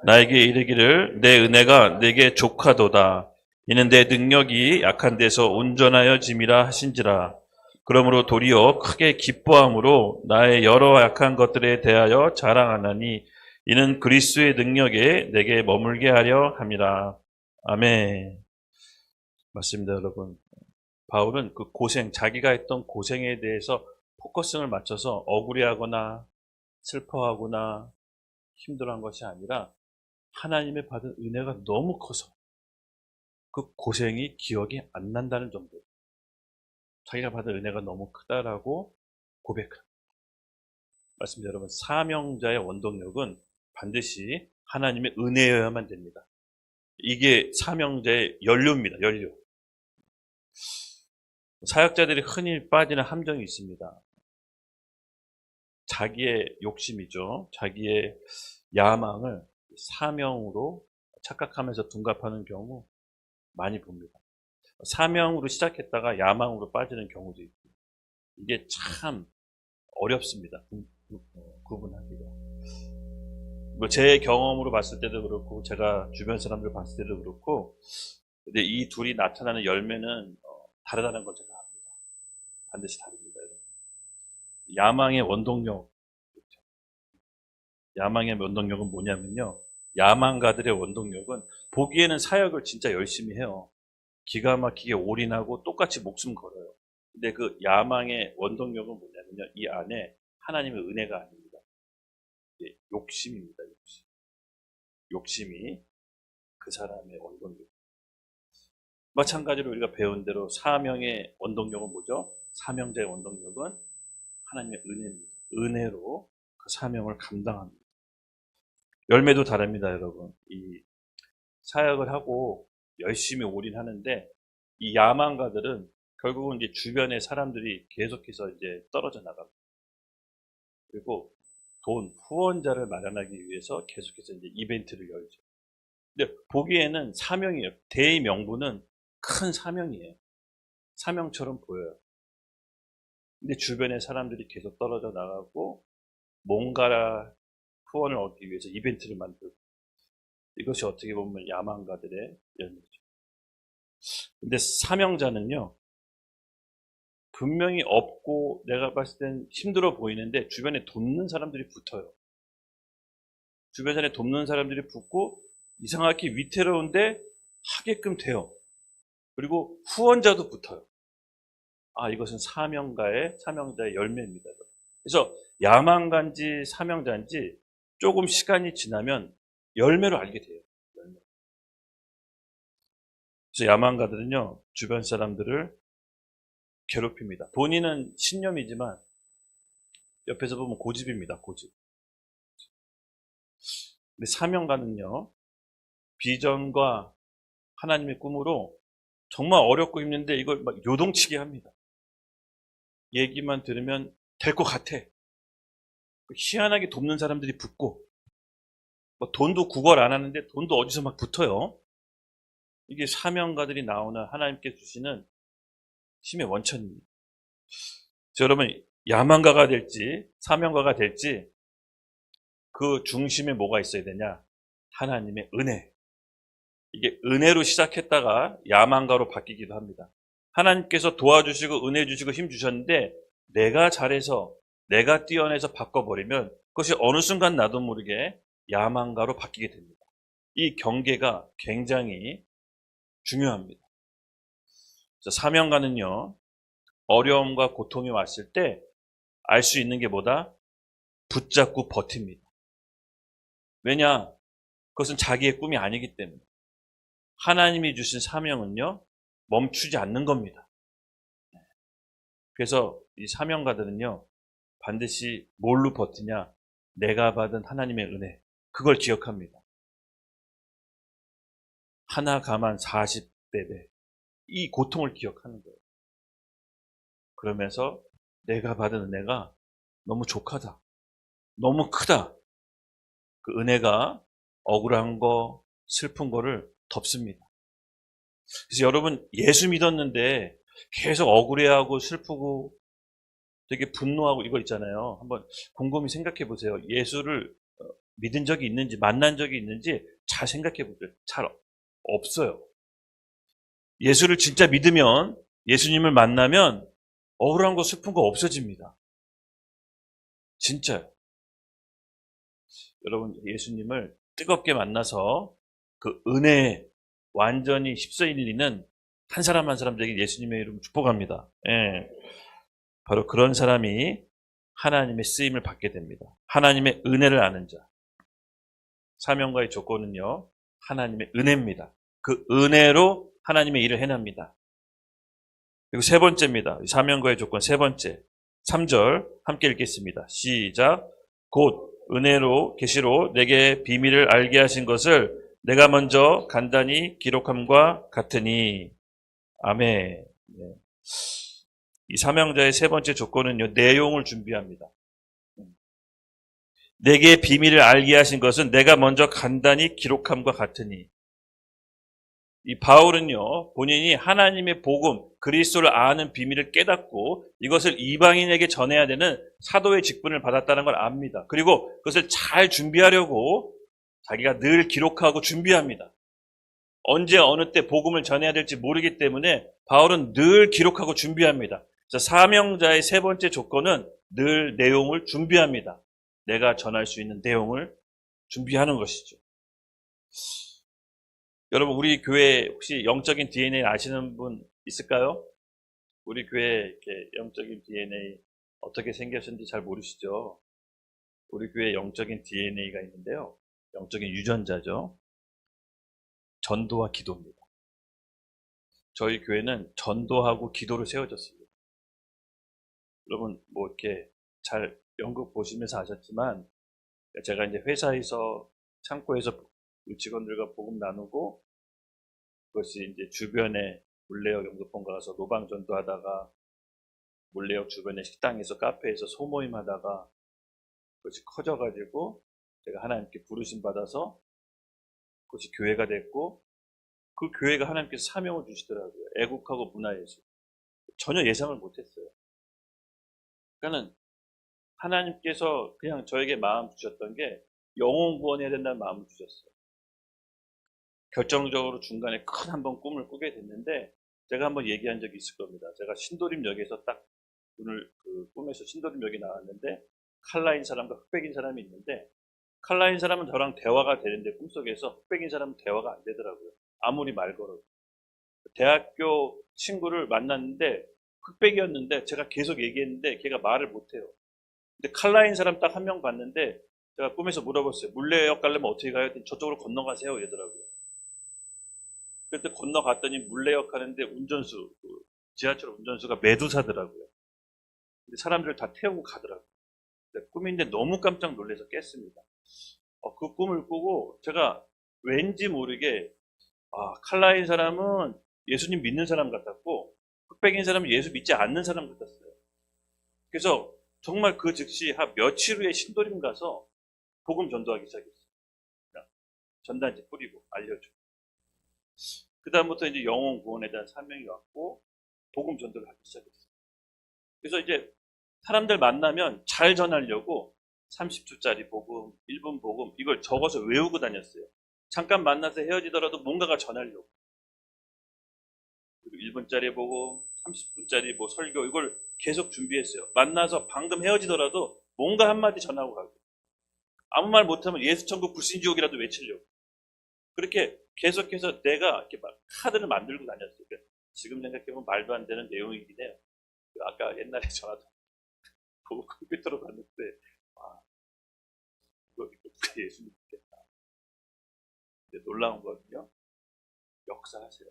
나에게 이르기를 내 은혜가 내게 족하도다. 이는 내 능력이 약한 데서 온전하여 짐이라 하신지라. 그러므로 도리어 크게 기뻐함으로 나의 여러 약한 것들에 대하여 자랑하나니 이는 그리스도의 능력에 내게 머물게 하려 함이라. 아멘. 맞습니다, 여러분. 바울은 그 고생, 자기가 했던 고생에 대해서 포커싱을 맞춰서 억울해하거나 슬퍼하거나 힘들어한 것이 아니라 하나님의 받은 은혜가 너무 커서 그 고생이 기억이 안 난다는 정도. 자기가 받은 은혜가 너무 크다라고 고백합니다. 맞습니다, 여러분. 사명자의 원동력은 반드시 하나님의 은혜여야만 됩니다. 이게 사명자의 연료입니다. 연료. 사역자들이 흔히 빠지는 함정이 있습니다. 자기의 욕심이죠. 자기의 야망을 사명으로 착각하면서 둔갑하는 경우 많이 봅니다. 사명으로 시작했다가 야망으로 빠지는 경우도 있고, 이게 참 어렵습니다. 구분하기가. 뭐 제 경험으로 봤을 때도 그렇고 제가 주변 사람들 봤을 때도 그렇고, 근데 이 둘이 나타나는 열매는 다르다는 걸 제가 압니다. 반드시 다릅니다. 여러분. 야망의 원동력, 야망의 원동력은 뭐냐면요, 야망가들의 원동력은 보기에는 사역을 진짜 열심히 해요. 기가 막히게 올인하고 똑같이 목숨 걸어요. 근데 그 야망의 원동력은 뭐냐면요, 이 안에 하나님의 은혜가 아닙니다. 욕심입니다. 욕심이 그 사람의 원동력. 마찬가지로 우리가 배운 대로 사명의 원동력은 뭐죠? 사명자의 원동력은 하나님의 은혜입니다. 은혜로 그 사명을 감당합니다. 열매도 다릅니다, 여러분. 이 사역을 하고 열심히 올인하는데, 이 야망가들은 결국은 이제 주변의 사람들이 계속해서 이제 떨어져 나갑니다. 그리고 후원자를 마련하기 위해서 계속해서 이제 이벤트를 열죠. 근데 보기에는 사명이에요. 대의 명분은 큰 사명이에요. 사명처럼 보여요. 근데 주변의 사람들이 계속 떨어져 나가고 뭔가 후원을 얻기 위해서 이벤트를 만들고, 이것이 어떻게 보면 야망가들의 열매죠. 근데 사명자는요, 분명히 없고 내가 봤을 땐 힘들어 보이는데 주변에 돕는 사람들이 붙어요. 주변에 돕는 사람들이 붙고 이상하게 위태로운데 하게끔 돼요. 그리고 후원자도 붙어요. 이것은 사명자의 열매입니다. 그래서 야망가인지 사명자인지 조금 시간이 지나면 열매로 알게 돼요. 그래서 야망가들은요, 주변 사람들을 괴롭힙니다. 본인은 신념이지만 옆에서 보면 고집입니다. 고집. 근데 사명가는요, 비전과 하나님의 꿈으로 정말 어렵고 힘든데 이걸 막 요동치게 합니다. 얘기만 들으면 될 것 같아. 희한하게 돕는 사람들이 붙고, 돈도 구걸 안 하는데 돈도 어디서 막 붙어요. 이게 사명가들이 나오는 하나님께 주시는 힘의 원천입니다. 여러분, 야망가가 될지 사명가가 될지 그 중심에 뭐가 있어야 되냐? 하나님의 은혜. 이게 은혜로 시작했다가 야망가로 바뀌기도 합니다. 하나님께서 도와주시고 은혜 주시고 힘 주셨는데 내가 잘해서 내가 뛰어내서 바꿔버리면 그것이 어느 순간 나도 모르게 야망가로 바뀌게 됩니다. 이 경계가 굉장히 중요합니다. 사명가는요, 어려움과 고통이 왔을 때 알 수 있는 게 뭐다? 붙잡고 버팁니다. 왜냐? 그것은 자기의 꿈이 아니기 때문에. 하나님이 주신 사명은요, 멈추지 않는 겁니다. 그래서 이 사명가들은요, 반드시 뭘로 버티냐? 내가 받은 하나님의 은혜. 그걸 기억합니다. 하나 가만 40배배. 이 고통을 기억하는 거예요. 그러면서 내가 받은 은혜가 너무 족하다. 너무 크다. 그 은혜가 억울한 거, 슬픈 거를 덮습니다. 그래서 여러분, 예수 믿었는데 계속 억울해하고 슬프고 되게 분노하고 이거 있잖아요. 한번 곰곰이 생각해 보세요. 예수를 믿은 적이 있는지, 만난 적이 있는지 잘 생각해 보세요. 잘 없어요. 예수를 진짜 믿으면, 예수님을 만나면 억울한 거, 슬픈 거 없어집니다. 진짜요. 여러분, 예수님을 뜨겁게 만나서 그 은혜에 완전히 휩쓸리는 한 사람 한 사람들에게 예수님의 이름을 축복합니다. 예. 바로 그런 사람이 하나님의 쓰임을 받게 됩니다. 하나님의 은혜를 아는 자. 사명과의 조건은요, 하나님의 은혜입니다. 그 은혜로 하나님의 일을 해냅니다. 그리고 세 번째입니다. 사명과의 조건 세 번째. 3절 함께 읽겠습니다. 시작. 곧 은혜로 계시로 내게 비밀을 알게 하신 것을 내가 먼저 간단히 기록함과 같으니. 아멘. 이 사명자의 세 번째 조건은요, 내용을 준비합니다. 내게 비밀을 알게 하신 것은 내가 먼저 간단히 기록함과 같으니. 이 바울은요, 본인이 하나님의 복음, 그리스도를 아는 비밀을 깨닫고 이것을 이방인에게 전해야 되는 사도의 직분을 받았다는 걸 압니다. 그리고 그것을 잘 준비하려고 자기가 늘 기록하고 준비합니다. 언제 어느 때 복음을 전해야 될지 모르기 때문에 바울은 늘 기록하고 준비합니다. 그래서 사명자의 세 번째 조건은 늘 내용을 준비합니다. 내가 전할 수 있는 내용을 준비하는 것이죠. 여러분, 우리 교회 혹시 영적인 DNA 아시는 분 있을까요? 우리 교회 이렇게 영적인 DNA 어떻게 생겼는지 잘 모르시죠? 우리 교회 영적인 DNA가 있는데요. 영적인 유전자죠. 전도와 기도입니다. 저희 교회는 전도하고 기도를 세워졌습니다. 여러분, 뭐 이렇게 잘 연극 보시면서 아셨지만, 제가 이제 회사에서, 창고에서 우리 직원들과 복음 나누고, 그것이 이제 주변에 물레역 영접본 가서 노방 전도하다가, 물레역 주변의 식당에서, 카페에서 소모임 하다가, 그것이 커져가지고, 제가 하나님께 부르심 받아서, 그것이 교회가 됐고, 그 교회가 하나님께서 사명을 주시더라고요. 애국하고 문화예술. 전혀 예상을 못했어요. 그러니까는 하나님께서 그냥 저에게 마음 주셨던 게 영혼 구원해야 된다는 마음을 주셨어요. 결정적으로 중간에 큰 한번 꿈을 꾸게 됐는데, 제가 한번 얘기한 적이 있을 겁니다. 제가 신도림역에서 딱 눈을 꿈에서 신도림역에 나왔는데, 칼라인 사람과 흑백인 사람이 있는데, 칼라인 사람은 저랑 대화가 되는데 꿈속에서 흑백인 사람은 대화가 안 되더라고요. 아무리 말 걸어도. 대학교 친구를 만났는데 흑백이었는데 제가 계속 얘기했는데 걔가 말을 못해요. 근데 칼라인 사람 딱 한 명 봤는데 제가 꿈에서 물어봤어요. 물레역 가려면 어떻게 가요? 저쪽으로 건너가세요. 이러더라고요. 그때 건너갔더니 물레역 가는데 운전수, 지하철 운전수가 매두사더라고요. 근데 사람들을 다 태우고 가더라고요. 꿈인데 너무 깜짝 놀라서 깼습니다. 그 꿈을 꾸고 제가 왠지 모르게 칼라인 사람은 예수님 믿는 사람 같았고 흑백인 사람은 예수 믿지 않는 사람 같았어요. 그래서 정말 그 즉시 한 며칠 후에 신도림 가서 복음 전도하기 시작했어요. 그냥 전단지 뿌리고 알려주고. 그 다음부터 이제 영혼 구원에 대한 사명이 왔고 복음 전도를 하기 시작했어요. 그래서 이제 사람들 만나면 잘 전하려고 30초짜리 복음, 1분 복음 이걸 적어서 외우고 다녔어요. 잠깐 만나서 헤어지더라도 뭔가가 전하려고. 그리고 1분짜리 복음, 30분짜리 뭐 설교 이걸 계속 준비했어요. 만나서 방금 헤어지더라도 뭔가 한마디 전하고 가고. 아무 말 못하면 예수 천국 불신 지옥이라도 외치려고. 그렇게 계속해서 내가 이렇게 막 카드를 만들고 다녔어요. 지금 생각해보면 말도 안 되는 내용이긴 해요. 아까 옛날에 전화도 보고 컴퓨터로 봤는데 이거 누가 예수 믿겠다. 근데 놀라운 거는요. 역사하세요.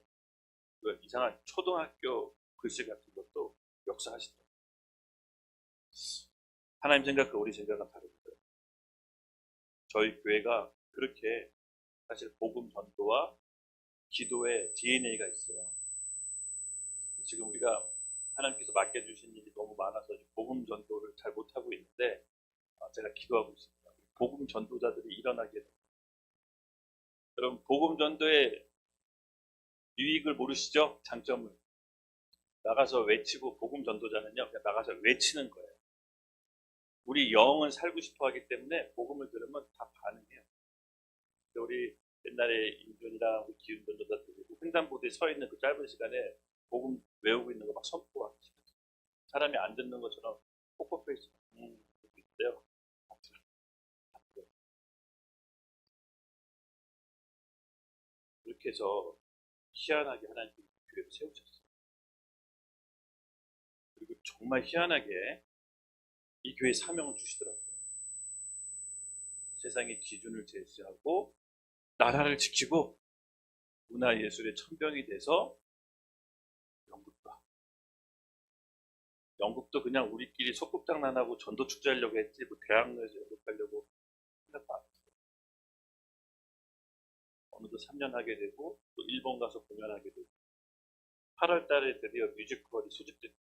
이상한 초등학교 글씨 같은 것도 역사하시더라고요. 하나님 생각과 우리 생각은 다릅니다. 저희 교회가 그렇게 사실 복음 전도와 기도의 DNA가 있어요. 지금 우리가 하나님께서 맡겨주신 일이 너무 많아서 복음 전도를 잘 못하고 있는데 제가 기도하고 있습니다. 복음 전도자들이 일어나게 됩니다. 여러분 복음 전도의 유익을 모르시죠? 장점을. 나가서 외치고 복음 전도자는요. 그냥 나가서 외치는 거예요. 우리 영은 살고 싶어 하기 때문에 복음을 들으면 다 반응해요. 우리 옛날에 임준이랑 우리 기운 전도자들이 횡단보도에 서 있는 그 짧은 시간에 복음 외우고 있는 거 막 선포하고 사람이 안 듣는 것처럼 포커페이스 그렇게 있대요. 그렇게 해서 희한하게 하나님께 교회를 세우셨어요. 그리고 정말 희한하게 이 교회 사명을 주시더라고요. 세상의 기준을 제시하고 나라를 지키고 문화예술의 천병이 돼서 연극도 그냥 우리끼리 소꿉장난하고 전도축제하려고 했지 뭐 대학로에서 연극하려고 생각도 안 했어요. 어느덧 3년 하게 되고 또 일본 가서 공연하게 되고 8월 달에 드디어 뮤지컬이 소집됐어요.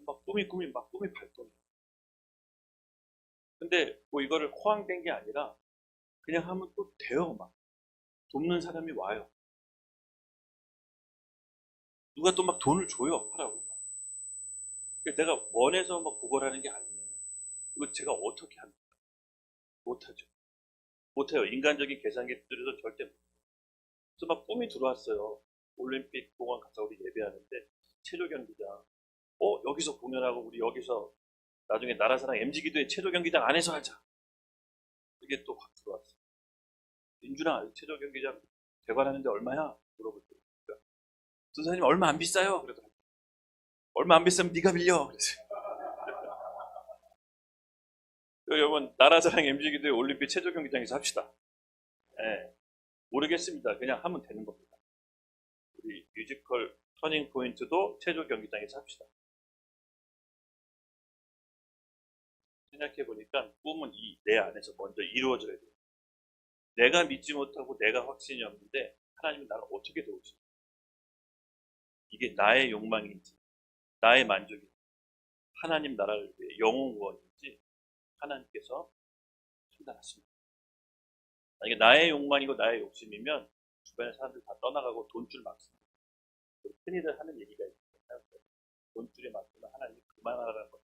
막 꿈이 발동해요. 근데 뭐 이거를 호황된 게 아니라 그냥 하면 또 돼요. 막 돕는 사람이 와요. 누가 또 막 돈을 줘요. 하라고. 그러니까 내가 원해서 막 구걸하는 게 아니에요. 이거 제가 어떻게 합니까? 못하죠. 못해요. 인간적인 계산기 들여서 절대 못. 그래서 막 꿈이 들어왔어요. 올림픽 공원 가서 우리 예배하는데 체조 경기장. 여기서 공연하고 우리 여기서 나중에 나라사랑 MG기도의 체조 경기장 안에서 하자. 이게 또 확 들어왔어요. 민준아, 체조 경기장 개관하는데 얼마야? 물어볼 때. 그러니까, 선생님 얼마 안 비싸요. 그러더라고요. 얼마 안 비싸면 네가 빌려. 그랬어요. 여러분 나라사랑 MG기도의 올림픽 체조 경기장에서 합시다. 예, 모르겠습니다. 그냥 하면 되는 겁니다. 우리 뮤지컬 터닝 포인트도 체조 경기장에서 합시다. 생각해 보니까 꿈은 내 안에서 먼저 이루어져야 돼요. 내가 믿지 못하고 내가 확신이 없는데 하나님은 나를 어떻게 도우실까? 이게 나의 욕망인지 나의 만족인지 하나님 나라를 위해 영혼 구원인지 하나님께서 판단하십니다. 만약에 나의 욕망이고 나의 욕심이면 주변의 사람들 다 떠나가고 돈줄 막습니다. 흔히들 하는 얘기가 있어요. 돈줄에 막히면 하나님이 그만하라는 거예요.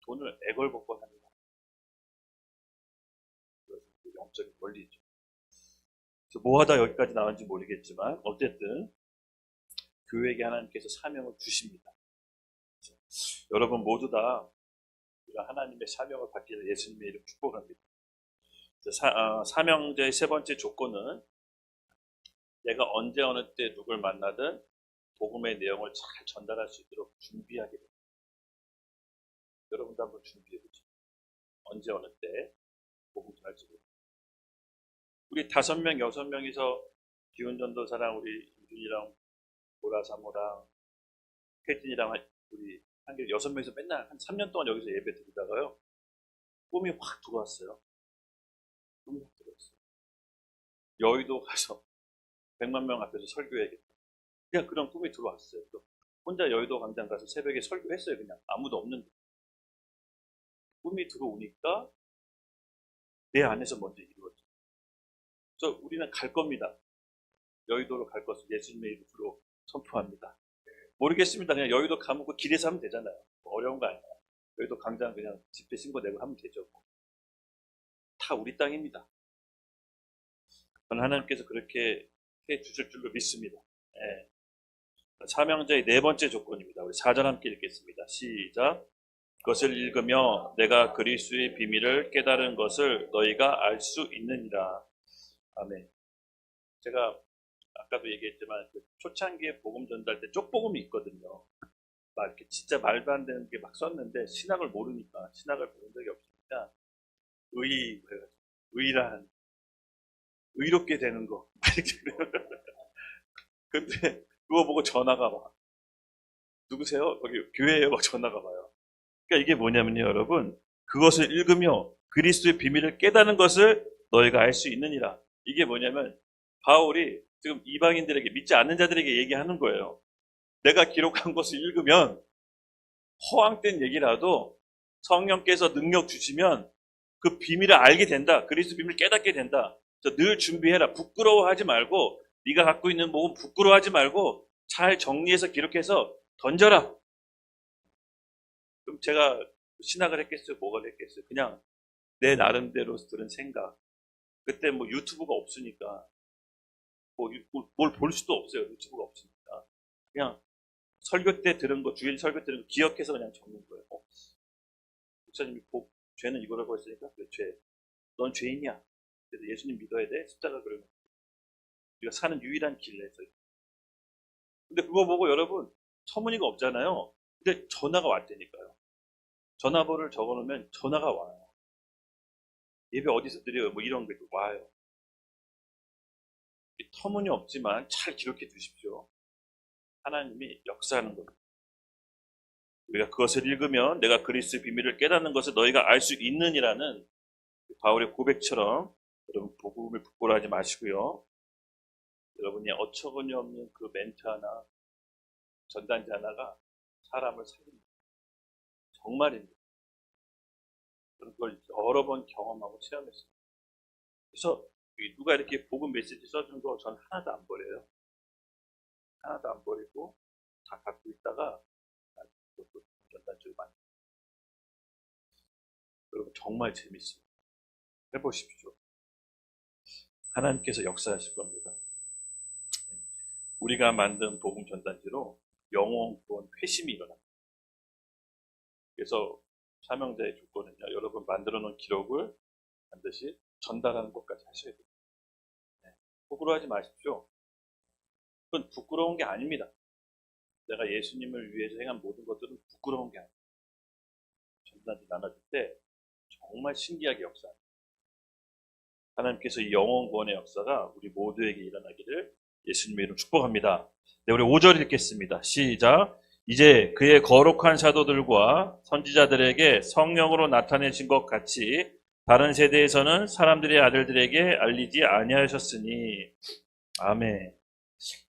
돈을 애걸복걸 하는 거예요. 그래서 영적인 원리죠. 그래서 뭐 하다 여기까지 나왔는지 모르겠지만 어쨌든 교회에게 하나님께서 사명을 주십니다. 여러분 모두 다 하나님의 사명을 받기를 예수님의 이름 축복합니다. 사명자의 세 번째 조건은 내가 언제 어느 때 누굴 만나든 복음의 내용을 잘 전달할 수 있도록 준비하게 됩니다. 여러분도 한번 준비해보죠. 언제 어느 때 복음 전할지 모릅니다. 우리 5명, 6명이서 기운전도사랑 우리 임준이랑 보라사모랑 혜진이랑 우리 한개 6명이서 맨날 한 3년 동안 여기서 예배 드리다가요. 꿈이 확 들어왔어요. 꿈이 확 들어왔어요. 여의도 가서 100만 명 앞에서 설교해야겠다. 그냥 그런 꿈이 들어왔어요. 또 혼자 여의도 광장 가서 새벽에 설교했어요. 그냥 아무도 없는데. 꿈이 들어오니까 내 안에서 먼저 이루어져요. 그래서 우리는 갈 겁니다. 여의도로 갈 것을 예수님의 이름으로 선포합니다. 모르겠습니다. 그냥 여의도 가면 그 길에서 하면 되잖아요. 뭐 어려운 거 아니에요. 여의도 광장 그냥 집회 신고 내고 하면 되죠. 다 우리 땅입니다. 저는 하나님께서 그렇게 해 주실 줄로 믿습니다. 네. 사명자의 네 번째 조건입니다. 우리 4절 함께 읽겠습니다. 시작. 그것을 읽으며 내가 그리스도의 비밀을 깨달은 것을 너희가 알 수 있느니라. 아멘. 제가 아까도 얘기했지만 그 초창기에 복음 전달 때 쪽복음이 있거든요. 막 이렇게 진짜 말도 안 되는 게 막 썼는데 신학을 모르니까 신학을 배운 적이 없으니까 의란 의롭게 되는 거 근데 그거 보고 전화가 와. 누구세요? 거기 교회에요? 막 전화가 와요. 그러니까 이게 뭐냐면요, 여러분. 그것을 읽으며 그리스도의 비밀을 깨닫는 것을 너희가 알 수 있느니라. 이게 뭐냐면 바울이 지금 이방인들에게 믿지 않는 자들에게 얘기하는 거예요. 내가 기록한 것을 읽으면 허황된 얘기라도 성령께서 능력 주시면 그 비밀을 알게 된다. 그리스도 비밀을 깨닫게 된다. 그래서 늘 준비해라. 부끄러워하지 말고 네가 갖고 있는 복음 부끄러워하지 말고 잘 정리해서 기록해서 던져라. 그럼 제가 신학을 했겠어요? 뭐가 했겠어요? 그냥 내 나름대로 들은 생각. 그때 뭐 유튜브가 없으니까 뭘 볼 수도 없어요. 유튜브가 없으니까. 그냥 설교 때 들은 거, 주일 설교 때 들은 거 기억해서 그냥 적는 거예요. 목사님이 죄는 이거라고 했으니까 그래, 죄. 넌 죄인이야. 그래서 예수님 믿어야 돼. 십자가 그러면 우리가 사는 유일한 길에서. 근데 그거 보고 여러분 터무니가 없잖아요. 근데 전화가 왔다니까요. 전화번호를 적어놓으면 전화가 와요. 예배 어디서 드려요? 뭐 이런 게 와요. 터무니없지만 잘 기록해 두십시오. 하나님이 역사하는 겁니다. 우리가 그것을 읽으면 내가 그리스도의 비밀을 깨닫는 것을 너희가 알 수 있느니라는 바울의 고백처럼 여러분 복음을 부끄러워하지 마시고요. 여러분이 어처구니 없는 그 멘트 하나, 전단지 하나가 사람을 살립니다. 정말입니다. 저는 그걸 여러 번 경험하고 체험했어요. 그래서 누가 이렇게 복음 메시지 써준 거 전 하나도 안 버려요. 하나도 안 버리고 다 갖고 있다가 그것도 전단지를 만들어요. 여러분 정말 재밌어요. 해보십시오. 하나님께서 역사하실 겁니다. 우리가 만든 복음 전단지로 영혼 구원 회심이 일어납니다. 그래서 사명자의 조건은요, 여러분 만들어 놓은 기록을 반드시 전달하는 것까지 하셔야 돼요. 부끄러워하지 마십시오. 그건 부끄러운 게 아닙니다. 내가 예수님을 위해서 행한 모든 것들은 부끄러운 게 아닙니다. 전단지 나눠줄 때 정말 신기하게 역사합니다. 하나님께서 이 영혼 구원의 역사가 우리 모두에게 일어나기를 예수님의 이름으로 축복합니다. 네, 우리 5절 읽겠습니다. 시작. 이제 그의 거룩한 사도들과 선지자들에게 성령으로 나타내신 것 같이 다른 세대에서는 사람들의 아들들에게 알리지 아니하셨으니. 아멘.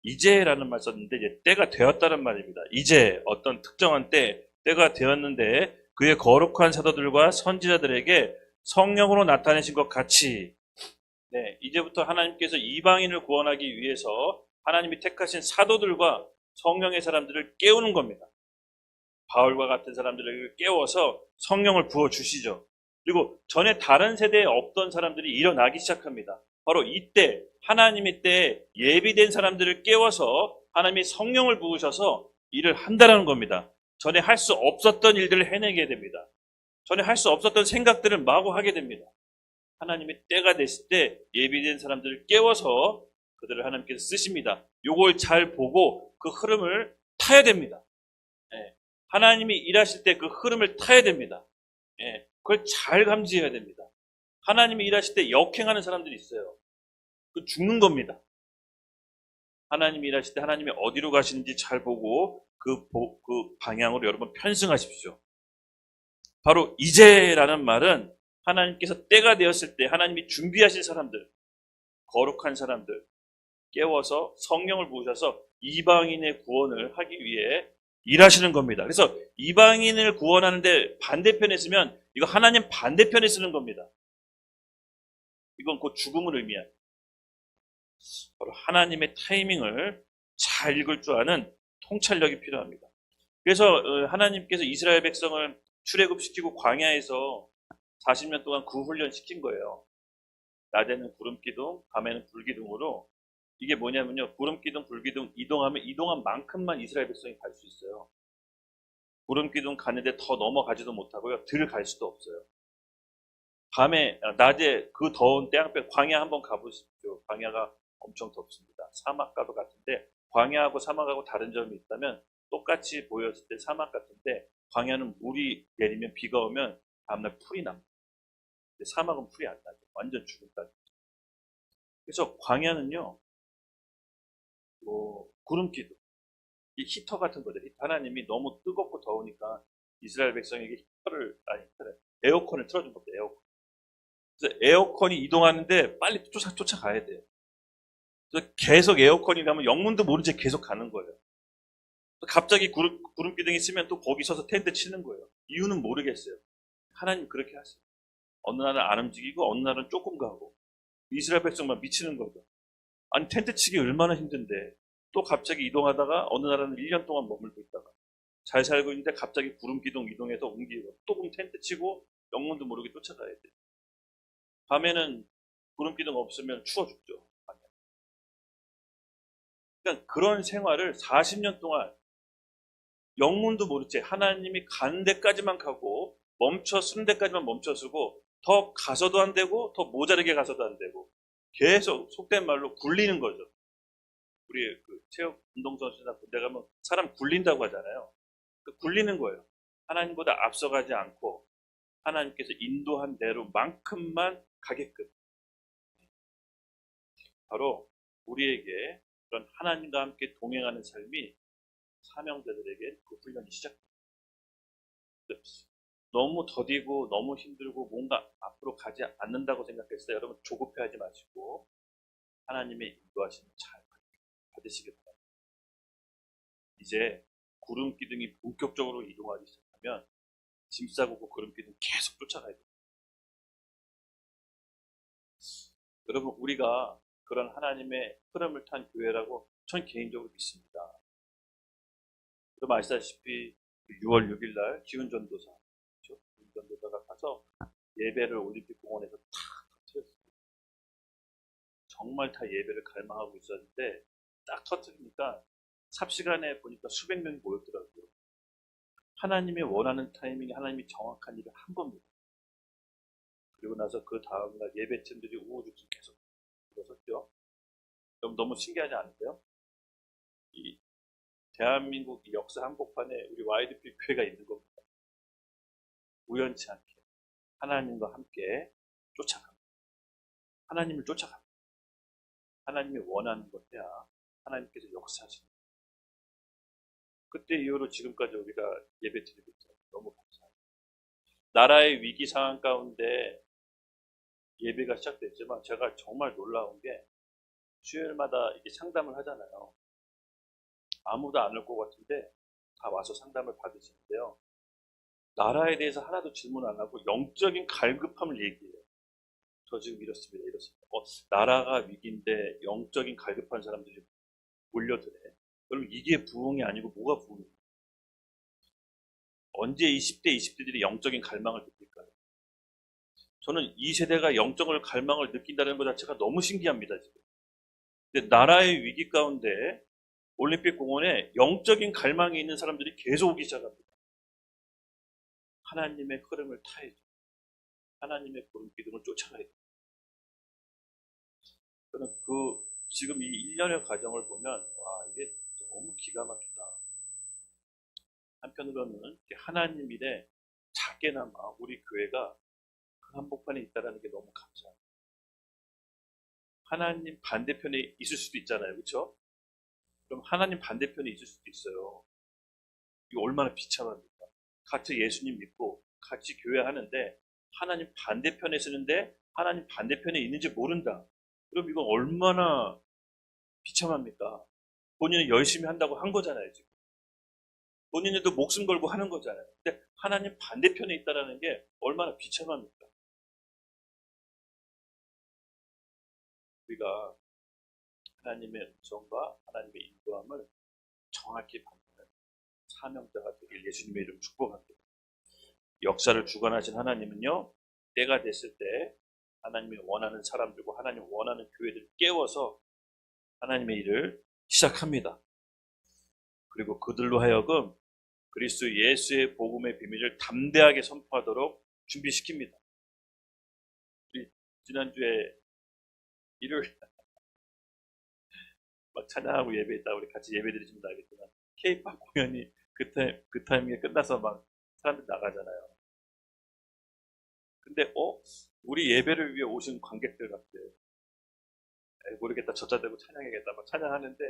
이제라는 말 썼는데 이제 때가 되었다는 말입니다. 이제 어떤 특정한 때가 되었는데 그의 거룩한 사도들과 선지자들에게 성령으로 나타내신 것 같이. 네, 이제부터 하나님께서 이방인을 구원하기 위해서 하나님이 택하신 사도들과 성령의 사람들을 깨우는 겁니다. 바울과 같은 사람들을 깨워서 성령을 부어주시죠. 그리고 전에 다른 세대에 없던 사람들이 일어나기 시작합니다. 바로 이때 하나님의 때에 예비된 사람들을 깨워서 하나님이 성령을 부으셔서 일을 한다는 겁니다. 전에 할 수 없었던 일들을 해내게 됩니다. 전에 할 수 없었던 생각들을 마구 하게 됩니다. 하나님의 때가 됐을 때 예비된 사람들을 깨워서 그들을 하나님께서 쓰십니다. 요걸 잘 보고 그 흐름을 타야 됩니다. 예. 하나님이 일하실 때 그 흐름을 타야 됩니다. 예. 그걸 잘 감지해야 됩니다. 하나님이 일하실 때 역행하는 사람들이 있어요. 그 죽는 겁니다. 하나님이 일하실 때 하나님이 어디로 가시는지 잘 보고 그 방향으로 여러분 편승하십시오. 바로 이제라는 말은 하나님께서 때가 되었을 때 하나님이 준비하신 사람들, 거룩한 사람들 깨워서 성령을 부으셔서 이방인의 구원을 하기 위해 일하시는 겁니다. 그래서 이방인을 구원하는데 반대편에 쓰면 이거 하나님 반대편에 쓰는 겁니다. 이건 곧 죽음을 의미합니다. 바로 하나님의 타이밍을 잘 읽을 줄 아는 통찰력이 필요합니다. 그래서 하나님께서 이스라엘 백성을 출애굽시키고 광야에서 40년 동안 그 훈련 시킨 거예요. 낮에는 구름기둥, 밤에는 불기둥으로. 이게 뭐냐면요, 구름기둥, 불기둥 이동하면 이동한 만큼만 이스라엘 백성이 갈 수 있어요. 구름기둥 가는데 더 넘어가지도 못하고요, 들 갈 수도 없어요. 낮에 그 더운 때양볕 광야 한번 가보십시오. 광야가 엄청 덥습니다. 사막과도 같은데 광야하고 사막하고 다른 점이 있다면 똑같이 보였을 때 사막 같은데 광야는 물이 내리면 비가 오면 다음날 풀이 납니다. 근데 사막은 풀이 안 나죠. 완전 죽음까지. 그래서 광야는요, 구름기둥, 이 히터 같은 거죠. 하나님이 너무 뜨겁고 더우니까 이스라엘 백성에게 에어컨을 틀어준 겁니다. 에어컨. 그래서 에어컨이 이동하는데 빨리 쫓아가야 돼요. 그래서 계속 에어컨이 가면 영문도 모른 채 계속 가는 거예요. 갑자기 구름기둥이 있으면 또 거기 서서 텐트 치는 거예요. 이유는 모르겠어요. 하나님 그렇게 하세요. 어느 날은 안 움직이고 어느 날은 조금 가고. 이스라엘 백성만 미치는 거죠. 아니 텐트 치기 얼마나 힘든데 또 갑자기 이동하다가 어느 날은 1년 동안 머물고 있다가 잘 살고 있는데 갑자기 구름기둥 이동해서 옮기고 또 그럼 텐트 치고 영문도 모르게 쫓아가야 돼요. 밤에는 구름기둥 없으면 추워 죽죠. 그러니까 그런 생활을 40년 동안 영문도 모른 채 하나님이 가는 데까지만 가고 쓰는 데까지만 멈춰서고 더 가서도 안 되고 더 모자르게 가서도 안 되고 계속 속된 말로 굴리는 거죠. 우리 체육 운동선수나 군대 가면 사람 굴린다고 하잖아요. 굴리는 거예요. 하나님보다 앞서가지 않고 하나님께서 인도한 대로만큼만 가게끔. 바로 우리에게 그런 하나님과 함께 동행하는 삶이 사명자들에게 그 훈련이 시작됩니다. 너무 더디고 너무 힘들고 뭔가 앞으로 가지 않는다고 생각했을 때 여러분 조급해하지 마시고 하나님의 인도하심을 잘 받으시기 바랍니다. 이제 구름 기둥이 본격적으로 이동하기 시작하면 짐 싸고 그 구름 기둥 계속 쫓아가야 됩니다. 여러분, 우리가 그런 하나님의 흐름을 탄 교회라고 전 개인적으로 믿습니다. 여러분 아시다시피 6월 6일 날 기훈전도사, 그렇죠? 기훈전도사가 가서 예배를 올림픽 공원에서 탁 터뜨렸습니다. 정말 다 예배를 갈망하고 있었는데 딱 터뜨리니까 삽시간에 보니까 수백 명이 모였더라고요. 하나님이 원하는 타이밍에 하나님이 정확한 일을 한 겁니다. 그리고 나서 그 다음날 예배팀들이 우후죽순 계속 일어섰죠. 너무 신기하지 않으세요? 이 대한민국 역사 한복판에 우리 YDP 교회가 있는 겁니다. 우연치 않게 하나님과 함께 쫓아갑니다. 하나님을 쫓아갑니다. 하나님이 원하는 것 해야 하나님께서 역사하십니다. 그때 이후로 지금까지 우리가 예배 드리고 있어요. 너무 감사합니다. 나라의 위기 상황 가운데 예배가 시작됐지만 제가 정말 놀라운 게 수요일마다 이게 상담을 하잖아요. 아무도 안 올 것 같은데 다 와서 상담을 받으시는데요. 나라에 대해서 하나도 질문 안 하고 영적인 갈급함을 얘기해요. 저 지금 이렇습니다. 나라가 위기인데 영적인 갈급한 사람들이 몰려드네. 그럼 이게 부흥이 아니고 뭐가 부흥이에요? 언제 20대, 20대들이 영적인 갈망을 느낄까요? 저는 이 세대가 영적인 갈망을 느낀다는 것 자체가 너무 신기합니다. 지금. 근데 나라의 위기 가운데 올림픽 공원에 영적인 갈망이 있는 사람들이 계속 오기 시작합니다. 하나님의 흐름을 타야죠. 하나님의 구름 기둥을 쫓아가야 돼요. 저는 지금 이 1년의 과정을 보면 와, 이게 너무 기가 막히다. 한편으로는 하나님 일에 작게나마 우리 교회가 그 한복판에 있다는 게 너무 감사합니다. 하나님 반대편에 있을 수도 있잖아요. 그렇죠? 그럼 하나님 반대편에 있을 수도 있어요. 이거 얼마나 비참합니까? 같이 예수님 믿고 같이 교회 하는데 하나님 반대편에 쓰는데 하나님 반대편에 있는지 모른다. 그럼 이건 얼마나 비참합니까? 본인은 열심히 한다고 한 거잖아요. 지금. 본인도 목숨 걸고 하는 거잖아요. 근데 하나님 반대편에 있다는 게 얼마나 비참합니까? 우리가 하나님의 음성과 하나님의 인도함을 정확히 받는 사명자가 되길 예수님의 이름 축복합니다. 역사를 주관하신 하나님은요, 때가 됐을 때 하나님이 원하는 사람들과 하나님 원하는 교회들을 깨워서 하나님의 일을 시작합니다. 그리고 그들로 하여금 그리스도 예수의 복음의 비밀을 담대하게 선포하도록 준비시킵니다. 우리 지난주에 일요일 막 찬양하고 예배했다 우리 같이 예배 드리시면 알겠지만 K-pop 공연이 그 타이밍에 끝나서 막 사람들 나가잖아요. 근데 우리 예배를 위해 오신 관객들 같아요. 모르겠다 저자 되고 찬양해야겠다 막 찬양하는데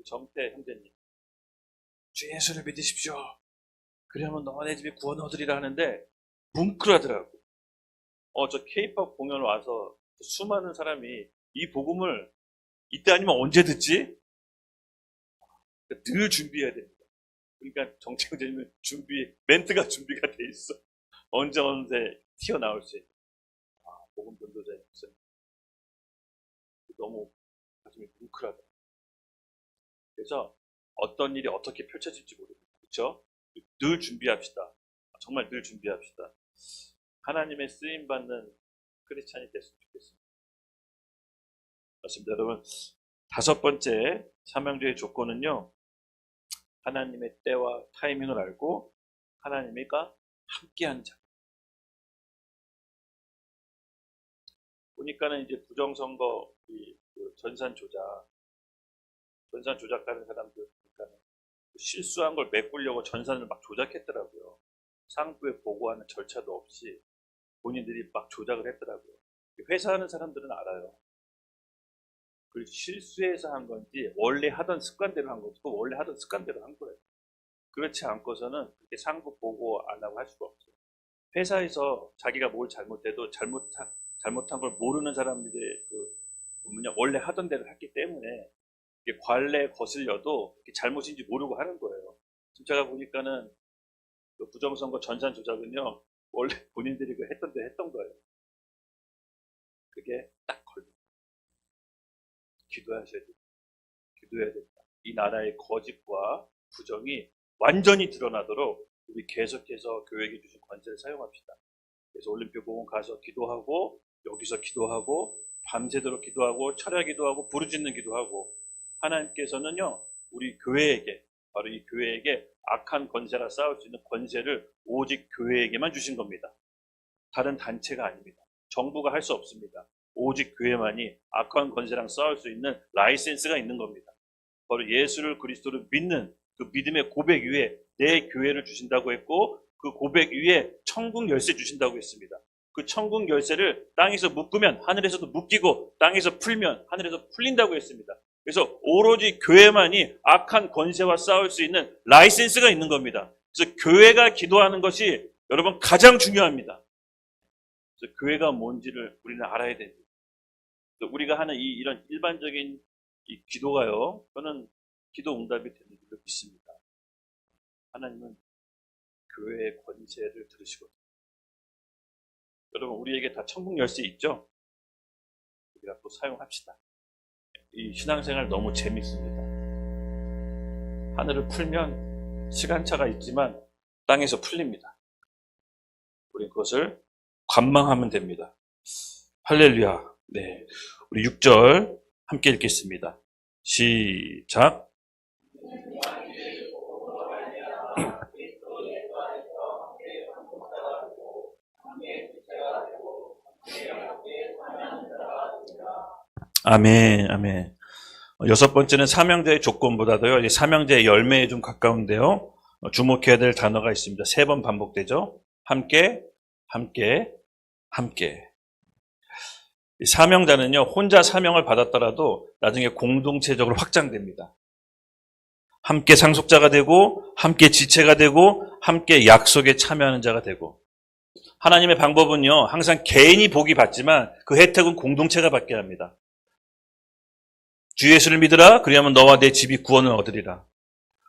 정태 형제님 주 예수를 믿으십시오. 그러면 너네 집에 구원 얻으리라 하는데 뭉클하더라고. 저 K-pop 공연 와서 수많은 사람이 이 복음을 이때 아니면 언제 듣지? 늘 준비해야 됩니다. 그러니까 정치형제님은 멘트가 준비가 돼 있어. 언제 튀어나올 수 있는. 복음 전도자의 목소리. 너무 가슴이 뭉클하다. 그래서 어떤 일이 어떻게 펼쳐질지 모릅니다. 그렇죠? 늘 준비합시다. 정말 늘 준비합시다. 하나님의 쓰임받는 크리스찬이 됐으면 좋겠습니다. 맞습니다. 여러분, 5번째 사명자의 조건은요. 하나님의 때와 타이밍을 알고 하나님과 함께한 자. 보니까는 이제 부정선거 전산 조작하는 사람들 보니까는 실수한 걸 메꾸려고 전산을 막 조작했더라고요. 상부에 보고하는 절차도 없이 본인들이 막 조작을 했더라고요. 회사하는 사람들은 알아요. 그 실수해서 한 건지 원래 하던 습관대로 한 건지 원래 하던 습관대로 한 거예요. 그렇지 않고서는 그렇게 상부 보고 안 하고 할 수가 없어요. 회사에서 자기가 뭘 잘못해도 잘못한 걸 모르는 사람들이 원래 하던 대로 했기 때문에 관례에 거슬려도 잘못인지 모르고 하는 거예요. 지금 제가 보니까는 그 부정선거 전산 조작은요 원래 본인들이 했던 대로 했던 거예요. 그게 딱 걸립니다. 기도하셔야 됩니다. 기도해야 됩니다. 이 나라의 거짓과 부정이 완전히 드러나도록 우리 계속해서 교회에게 주신 권세를 사용합시다. 그래서 올림픽공원 가서 기도하고, 여기서 기도하고, 밤새도록 기도하고, 철야 기도하고, 부르짖는 기도하고, 하나님께서는요, 우리 교회에게, 바로 이 교회에게 악한 권세라 싸울 수 있는 권세를 오직 교회에게만 주신 겁니다. 다른 단체가 아닙니다. 정부가 할 수 없습니다. 오직 교회만이 악한 권세랑 싸울 수 있는 라이센스가 있는 겁니다. 바로 예수를 그리스도를 믿는 그 믿음의 고백 위에 내 교회를 주신다고 했고, 그 고백 위에 천국 열쇠 주신다고 했습니다. 그 천국 열쇠를 땅에서 묶으면 하늘에서도 묶이고, 땅에서 풀면 하늘에서 풀린다고 했습니다. 그래서 오로지 교회만이 악한 권세와 싸울 수 있는 라이센스가 있는 겁니다. 그래서 교회가 기도하는 것이 여러분 가장 중요합니다. 그래서 교회가 뭔지를 우리는 알아야 됩니다. 우리가 하는 이런 일반적인 이 기도가요, 저는 기도 응답이 되는 줄로 믿습니다. 하나님은 교회의 권세를 들으시거든요. 여러분, 우리에게 다 천국 열쇠 있죠? 우리가 또 사용합시다. 이 신앙생활 너무 재밌습니다. 하늘을 풀면 시간차가 있지만 땅에서 풀립니다. 우리 그것을 관망하면 됩니다. 할렐루야. 네, 우리 6절 함께 읽겠습니다. 시작. 아멘, 아멘. 여섯 번째는 삼형제의 조건보다도요, 이 삼형제의 열매에 좀 가까운데요. 주목해야 될 단어가 있습니다. 3번 반복되죠. 함께, 함께, 함께. 이 사명자는요, 혼자 사명을 받았더라도 나중에 공동체적으로 확장됩니다. 함께 상속자가 되고, 함께 지체가 되고, 함께 약속에 참여하는 자가 되고. 하나님의 방법은요, 항상 개인이 복이 받지만 그 혜택은 공동체가 받게 합니다. 주 예수를 믿으라, 그리하면 너와 내 집이 구원을 얻으리라.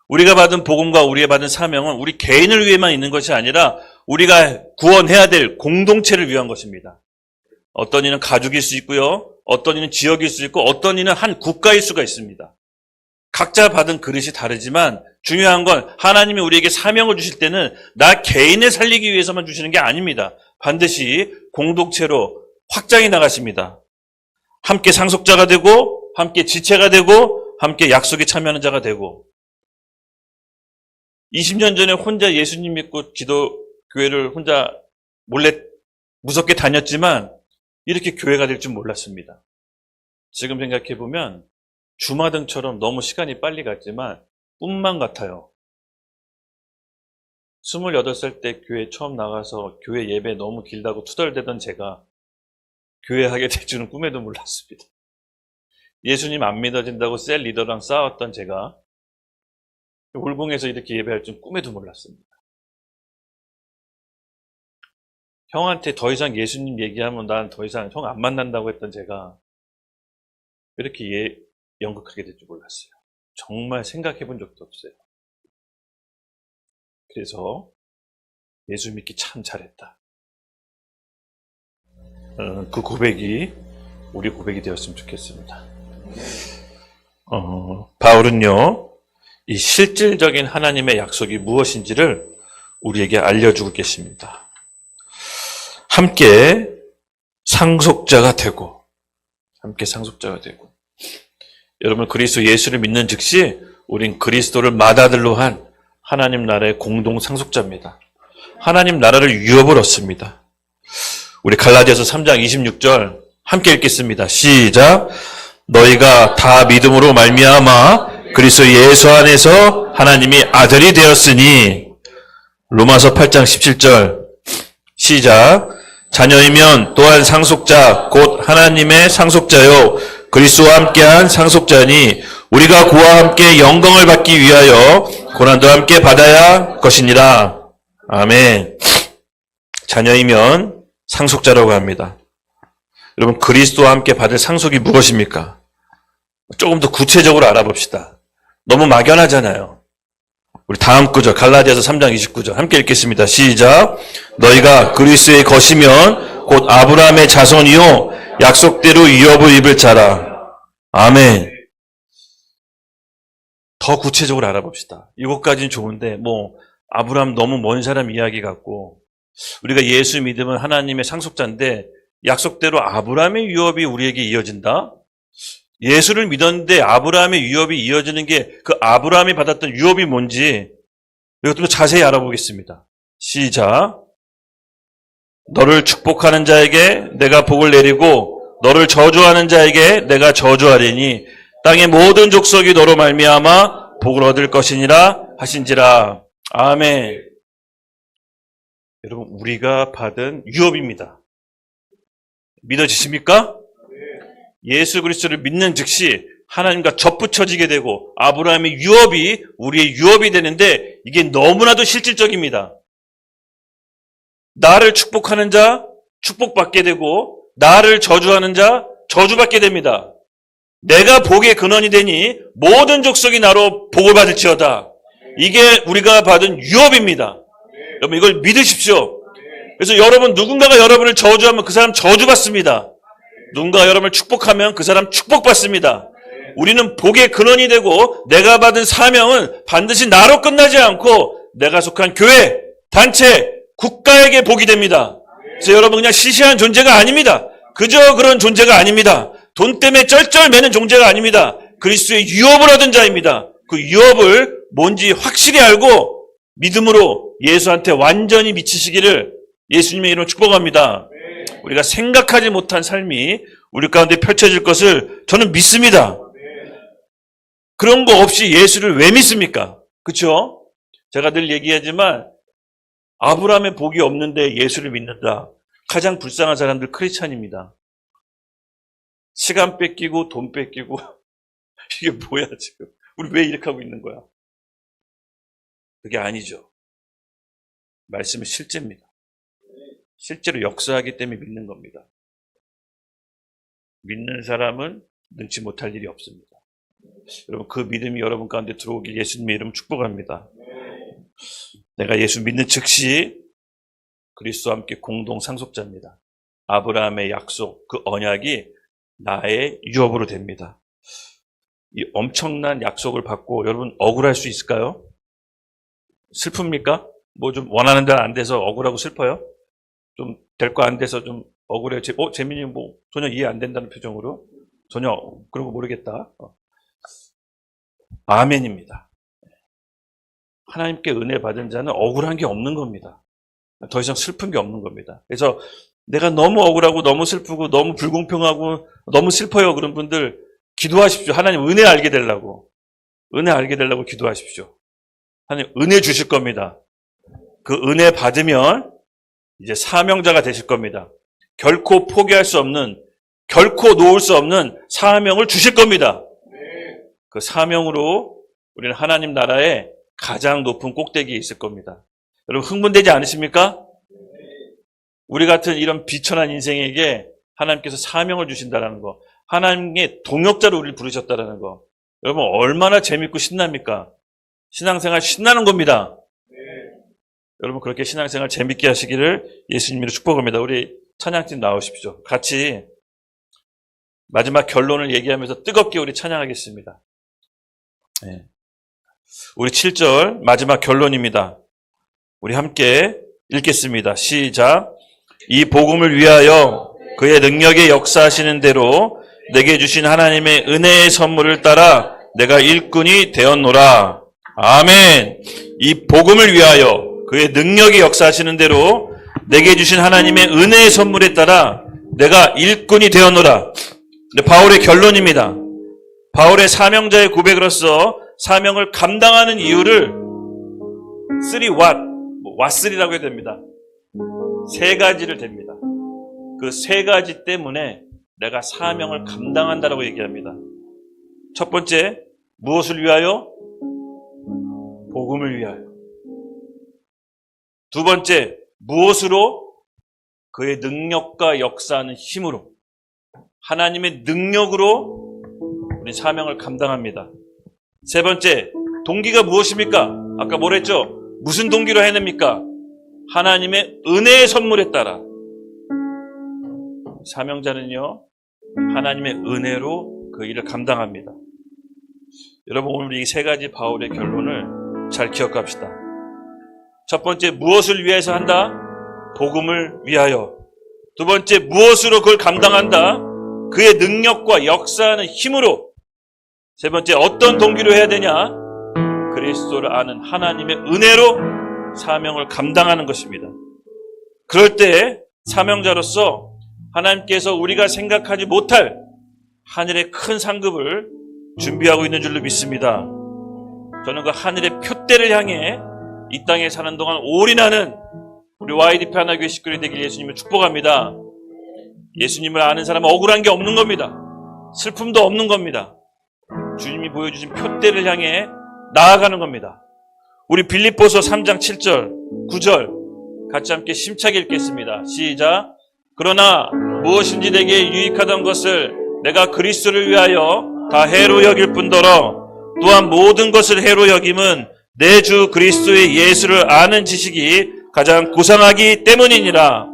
우리가 받은 복음과 우리가 받은 사명은 우리 개인을 위해만 있는 것이 아니라 우리가 구원해야 될 공동체를 위한 것입니다. 어떤 이는 가족일 수 있고요, 어떤 이는 지역일 수 있고, 어떤 이는 한 국가일 수가 있습니다. 각자 받은 그릇이 다르지만 중요한 건 하나님이 우리에게 사명을 주실 때는 나 개인을 살리기 위해서만 주시는 게 아닙니다. 반드시 공동체로 확장해 나가십니다. 함께 상속자가 되고, 함께 지체가 되고, 함께 약속에 참여하는 자가 되고. 20년 전에 혼자 예수님 믿고 교회를 혼자 몰래 무섭게 다녔지만 이렇게 교회가 될 줄 몰랐습니다. 지금 생각해보면 주마등처럼 너무 시간이 빨리 갔지만 꿈만 같아요. 28살 때 교회 처음 나가서 교회 예배 너무 길다고 투덜대던 제가 교회 하게 될 줄은 꿈에도 몰랐습니다. 예수님 안 믿어진다고 셀 리더랑 싸웠던 제가 울봉에서 이렇게 예배할 줄은 꿈에도 몰랐습니다. 형한테 더 이상 예수님 얘기하면 난 더 이상 형 안 만난다고 했던 제가 이렇게 연극하게 될 줄 몰랐어요. 정말 생각해 본 적도 없어요. 그래서 예수 믿기 참 잘했다. 그 고백이 우리 고백이 되었으면 좋겠습니다. 바울은요, 이 실질적인 하나님의 약속이 무엇인지를 우리에게 알려주고 계십니다. 함께 상속자가 되고, 함께 상속자가 되고. 여러분, 그리스도 예수를 믿는 즉시 우린 그리스도를 맏아들로 한 하나님 나라의 공동 상속자입니다. 하나님 나라를 유업을 얻습니다. 우리 갈라디아서 3장 26절 함께 읽겠습니다. 시작. 너희가 다 믿음으로 말미암아 그리스도 예수 안에서 하나님이 아들이 되었으니. 로마서 8장 17절 시작. 자녀이면 또한 상속자 곧 하나님의 상속자요 그리스도와 함께한 상속자니 우리가 그와 함께 영광을 받기 위하여 고난도 함께 받아야 할 것이니라. 아멘. 자녀이면 상속자라고 합니다. 여러분, 그리스도와 함께 받을 상속이 무엇입니까? 조금 더 구체적으로 알아봅시다. 너무 막연하잖아요. 우리 다음 구절 갈라디아서 3장 29절 함께 읽겠습니다. 시작. 너희가 그리스도의 것이면 곧 아브라함의 자손이요 약속대로 유업을 입을 자라. 아멘. 더 구체적으로 알아봅시다. 이것까지는 좋은데 아브라함 너무 먼 사람 이야기 같고, 우리가 예수 믿으면 하나님의 상속자인데 약속대로 아브라함의 유업이 우리에게 이어진다? 예수를 믿었는데 아브라함의 유업이 이어지는 게 그 아브라함이 받았던 유업이 뭔지 이것도 자세히 알아보겠습니다. 시작. 너를 축복하는 자에게 내가 복을 내리고 너를 저주하는 자에게 내가 저주하리니 땅의 모든 족속이 너로 말미암아 복을 얻을 것이니라 하신지라. 아멘. 여러분, 우리가 받은 유업입니다. 믿어지십니까? 예수 그리스도를 믿는 즉시 하나님과 접붙여지게 되고 아브라함의 유업이 우리의 유업이 되는데, 이게 너무나도 실질적입니다. 나를 축복하는 자 축복받게 되고 나를 저주하는 자 저주받게 됩니다. 내가 복의 근원이 되니 모든 족속이 나로 복을 받을지어다. 이게 우리가 받은 유업입니다. 여러분, 이걸 믿으십시오. 그래서 여러분, 누군가가 여러분을 저주하면 그 사람 저주받습니다. 누군가가 여러분을 축복하면 그 사람 축복받습니다. 우리는 복의 근원이 되고 내가 받은 사명은 반드시 나로 끝나지 않고 내가 속한 교회, 단체, 국가에게 복이 됩니다. 그래서 여러분, 그냥 시시한 존재가 아닙니다. 그저 그런 존재가 아닙니다. 돈 때문에 쩔쩔매는 존재가 아닙니다. 그리스도의 유업을 얻은 자입니다. 그 유업을 뭔지 확실히 알고 믿음으로 예수한테 완전히 미치시기를 예수님의 이름으로 축복합니다. 우리가 생각하지 못한 삶이 우리 가운데 펼쳐질 것을 저는 믿습니다. 그런 거 없이 예수를 왜 믿습니까? 그렇죠? 제가 늘 얘기하지만 아브라함의 복이 없는데 예수를 믿는다. 가장 불쌍한 사람들 크리스찬입니다. 시간 뺏기고 돈 뺏기고 이게 뭐야 지금? 우리 왜 이렇게 하고 있는 거야? 그게 아니죠. 말씀은 실제입니다. 실제로 역사하기 때문에 믿는 겁니다. 믿는 사람은 능치 못할 일이 없습니다. 여러분, 그 믿음이 여러분 가운데 들어오길 예수님의 이름 축복합니다. 내가 예수 믿는 즉시 그리스도와 함께 공동 상속자입니다. 아브라함의 약속, 그 언약이 나의 유업으로 됩니다. 이 엄청난 약속을 받고 여러분 억울할 수 있을까요? 슬픕니까? 좀 원하는 대로 안 돼서 억울하고 슬퍼요? 좀 될 거 안 돼서 좀 억울해요. 재민이 전혀 이해 안 된다는 표정으로 전혀 그런 거 모르겠다. 아멘입니다. 하나님께 은혜 받은 자는 억울한 게 없는 겁니다. 더 이상 슬픈 게 없는 겁니다. 그래서 내가 너무 억울하고 너무 슬프고 너무 불공평하고 너무 슬퍼요. 그런 분들 기도하십시오. 하나님 은혜 알게 되려고. 은혜 알게 되려고 기도하십시오. 하나님 은혜 주실 겁니다. 그 은혜 받으면 이제 사명자가 되실 겁니다. 결코 포기할 수 없는, 결코 놓을 수 없는 사명을 주실 겁니다. 그 사명으로 우리는 하나님 나라의 가장 높은 꼭대기에 있을 겁니다. 여러분 흥분되지 않으십니까? 우리 같은 이런 비천한 인생에게 하나님께서 사명을 주신다는 거, 하나님의 동역자로 우리를 부르셨다는 거, 여러분 얼마나 재밌고 신납니까? 신앙생활 신나는 겁니다. 여러분 그렇게 신앙생활 재밌게 하시기를 예수님으로 축복합니다. 우리 찬양팀 나오십시오. 같이 마지막 결론을 얘기하면서 뜨겁게 우리 찬양하겠습니다. 네. 우리 7절 마지막 결론입니다. 우리 함께 읽겠습니다. 시작. 이 복음을 위하여 그의 능력에 역사하시는 대로 내게 주신 하나님의 은혜의 선물을 따라 내가 일꾼이 되었노라. 아멘. 이 복음을 위하여 그의 능력이 역사하시는 대로 내게 주신 하나님의 은혜의 선물에 따라 내가 일꾼이 되었노라. 바울의 결론입니다. 바울의 사명자의 고백으로서 사명을 감당하는 이유를 3what이라고 해야 됩니다. 세 가지를 됩니다. 그 세 가지 때문에 내가 사명을 감당한다라고 얘기합니다. 첫 번째, 무엇을 위하여? 복음을 위하여. 두 번째, 무엇으로? 그의 능력과 역사하는 힘으로. 하나님의 능력으로 우리 사명을 감당합니다. 세 번째, 동기가 무엇입니까? 아까 뭐랬죠? 무슨 동기로 해냅니까? 하나님의 은혜의 선물에 따라. 사명자는요, 하나님의 은혜로 그 일을 감당합니다. 여러분, 오늘 이 세 가지 바울의 결론을 잘 기억합시다. 첫 번째, 무엇을 위해서 한다? 복음을 위하여. 두 번째, 무엇으로 그걸 감당한다? 그의 능력과 역사하는 힘으로. 세 번째, 어떤 동기로 해야 되냐? 그리스도를 아는 하나님의 은혜로 사명을 감당하는 것입니다. 그럴 때 사명자로서 하나님께서 우리가 생각하지 못할 하늘의 큰 상급을 준비하고 있는 줄로 믿습니다. 저는 그 하늘의 표대를 향해 이 땅에 사는 동안 올인하는 우리 YDP 하나교회 식구들이 되길 예수님을 축복합니다. 예수님을 아는 사람은 억울한 게 없는 겁니다. 슬픔도 없는 겁니다. 주님이 보여주신 표대를 향해 나아가는 겁니다. 우리 빌립보서 3장 7절, 9절 같이 함께 심차게 읽겠습니다. 시작. 그러나 무엇인지 내게 유익하던 것을 내가 그리스도를 위하여 다 해로 여길 뿐더러 또한 모든 것을 해로 여김은 내 주 그리스도의 예수를 아는 지식이 가장 고상하기 때문이니라.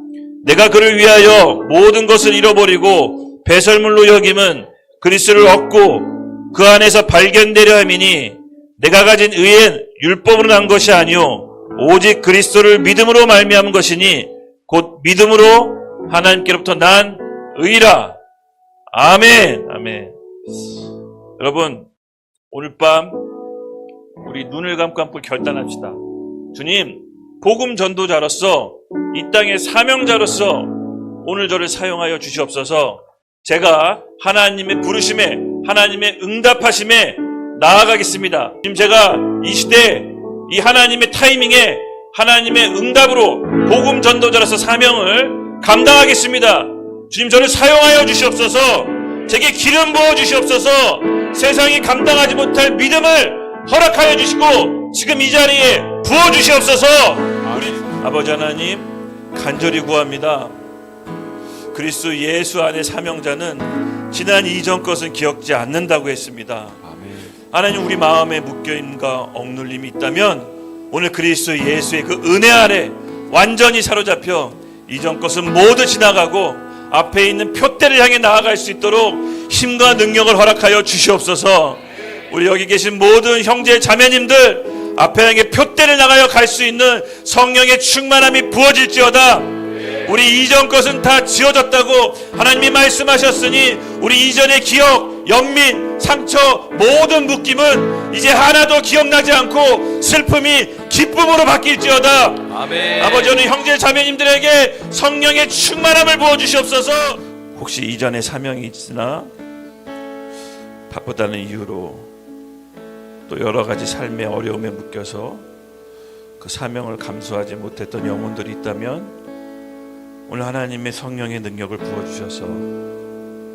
내가 그를 위하여 모든 것을 잃어버리고 배설물로 여김은 그리스도를 얻고 그 안에서 발견되려 함이니 내가 가진 의는 율법으로 난 것이 아니요 오직 그리스도를 믿음으로 말미암은 것이니 곧 믿음으로 하나님께로부터 난 의라. 아멘. 아멘. 여러분, 오늘 밤 우리 눈을 감고 결단합시다. 주님, 복음 전도자로서 이 땅의 사명자로서 오늘 저를 사용하여 주시옵소서. 제가 하나님의 부르심에, 하나님의 응답하심에 나아가겠습니다. 지금 제가 이 시대, 이 하나님의 타이밍에 하나님의 응답으로 복음 전도자로서 사명을 감당하겠습니다. 주님, 저를 사용하여 주시옵소서. 제게 기름 부어 주시옵소서. 세상이 감당하지 못할 믿음을 허락하여 주시고 지금 이 자리에 부어 주시옵소서. 우리 아버지 하나님, 간절히 구합니다. 그리스도 예수 안의 사명자는 지난 이전 것은 기억지 않는다고 했습니다. 하나님, 우리 마음에 묶여있는가 억눌림이 있다면 오늘 그리스도 예수의 그 은혜 아래 완전히 사로잡혀 이전 것은 모두 지나가고 앞에 있는 표대를 향해 나아갈 수 있도록 힘과 능력을 허락하여 주시옵소서. 우리 여기 계신 모든 형제 자매님들 앞에 향해 표대를 나가여 갈 수 있는 성령의 충만함이 부어질지어다. 우리 이전 것은 다 지워졌다고 하나님이 말씀하셨으니 우리 이전의 기억, 연민, 상처, 모든 묶임은 이제 하나도 기억나지 않고 슬픔이 기쁨으로 바뀔지어다. 아멘. 아버지, 오늘 형제 자매님들에게 성령의 충만함을 부어주시옵소서. 혹시 이전에 사명이 있으나 바쁘다는 이유로 또 여러 가지 삶의 어려움에 묶여서 그 사명을 감수하지 못했던 영혼들이 있다면 오늘 하나님의 성령의 능력을 부어주셔서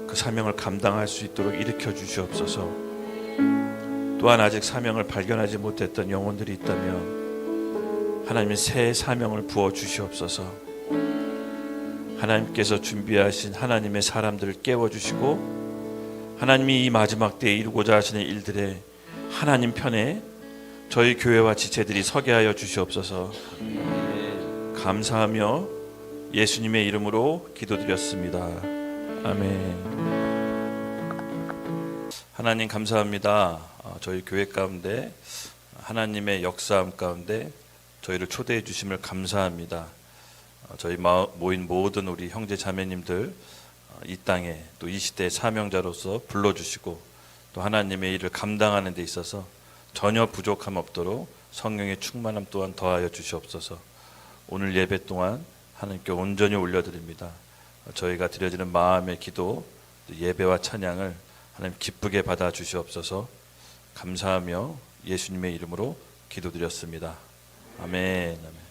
그 사명을 감당할 수 있도록 일으켜 주시옵소서. 또한 아직 사명을 발견하지 못했던 영혼들이 있다면 하나님의 새 사명을 부어주시옵소서. 하나님께서 준비하신 하나님의 사람들을 깨워주시고 하나님이 이 마지막 때에 이루고자 하시는 일들에 하나님 편에 저희 교회와 지체들이 서게 하여 주시옵소서. 감사하며 예수님의 이름으로 기도드렸습니다. 아멘. 하나님 감사합니다. 저희 교회 가운데 하나님의 역사함 가운데 저희를 초대해 주심을 감사합니다. 저희 모인 모든 우리 형제 자매님들 이 땅에 또 이 시대의 사명자로서 불러주시고 또 하나님의 일을 감당하는 데 있어서 전혀 부족함 없도록 성령의 충만함 또한 더하여 주시옵소서. 오늘 예배 동안 하나님께 온전히 올려드립니다. 저희가 드려지는 마음의 기도, 예배와 찬양을 하나님 기쁘게 받아 주시옵소서. 감사하며 예수님의 이름으로 기도드렸습니다. 아멘. 아멘.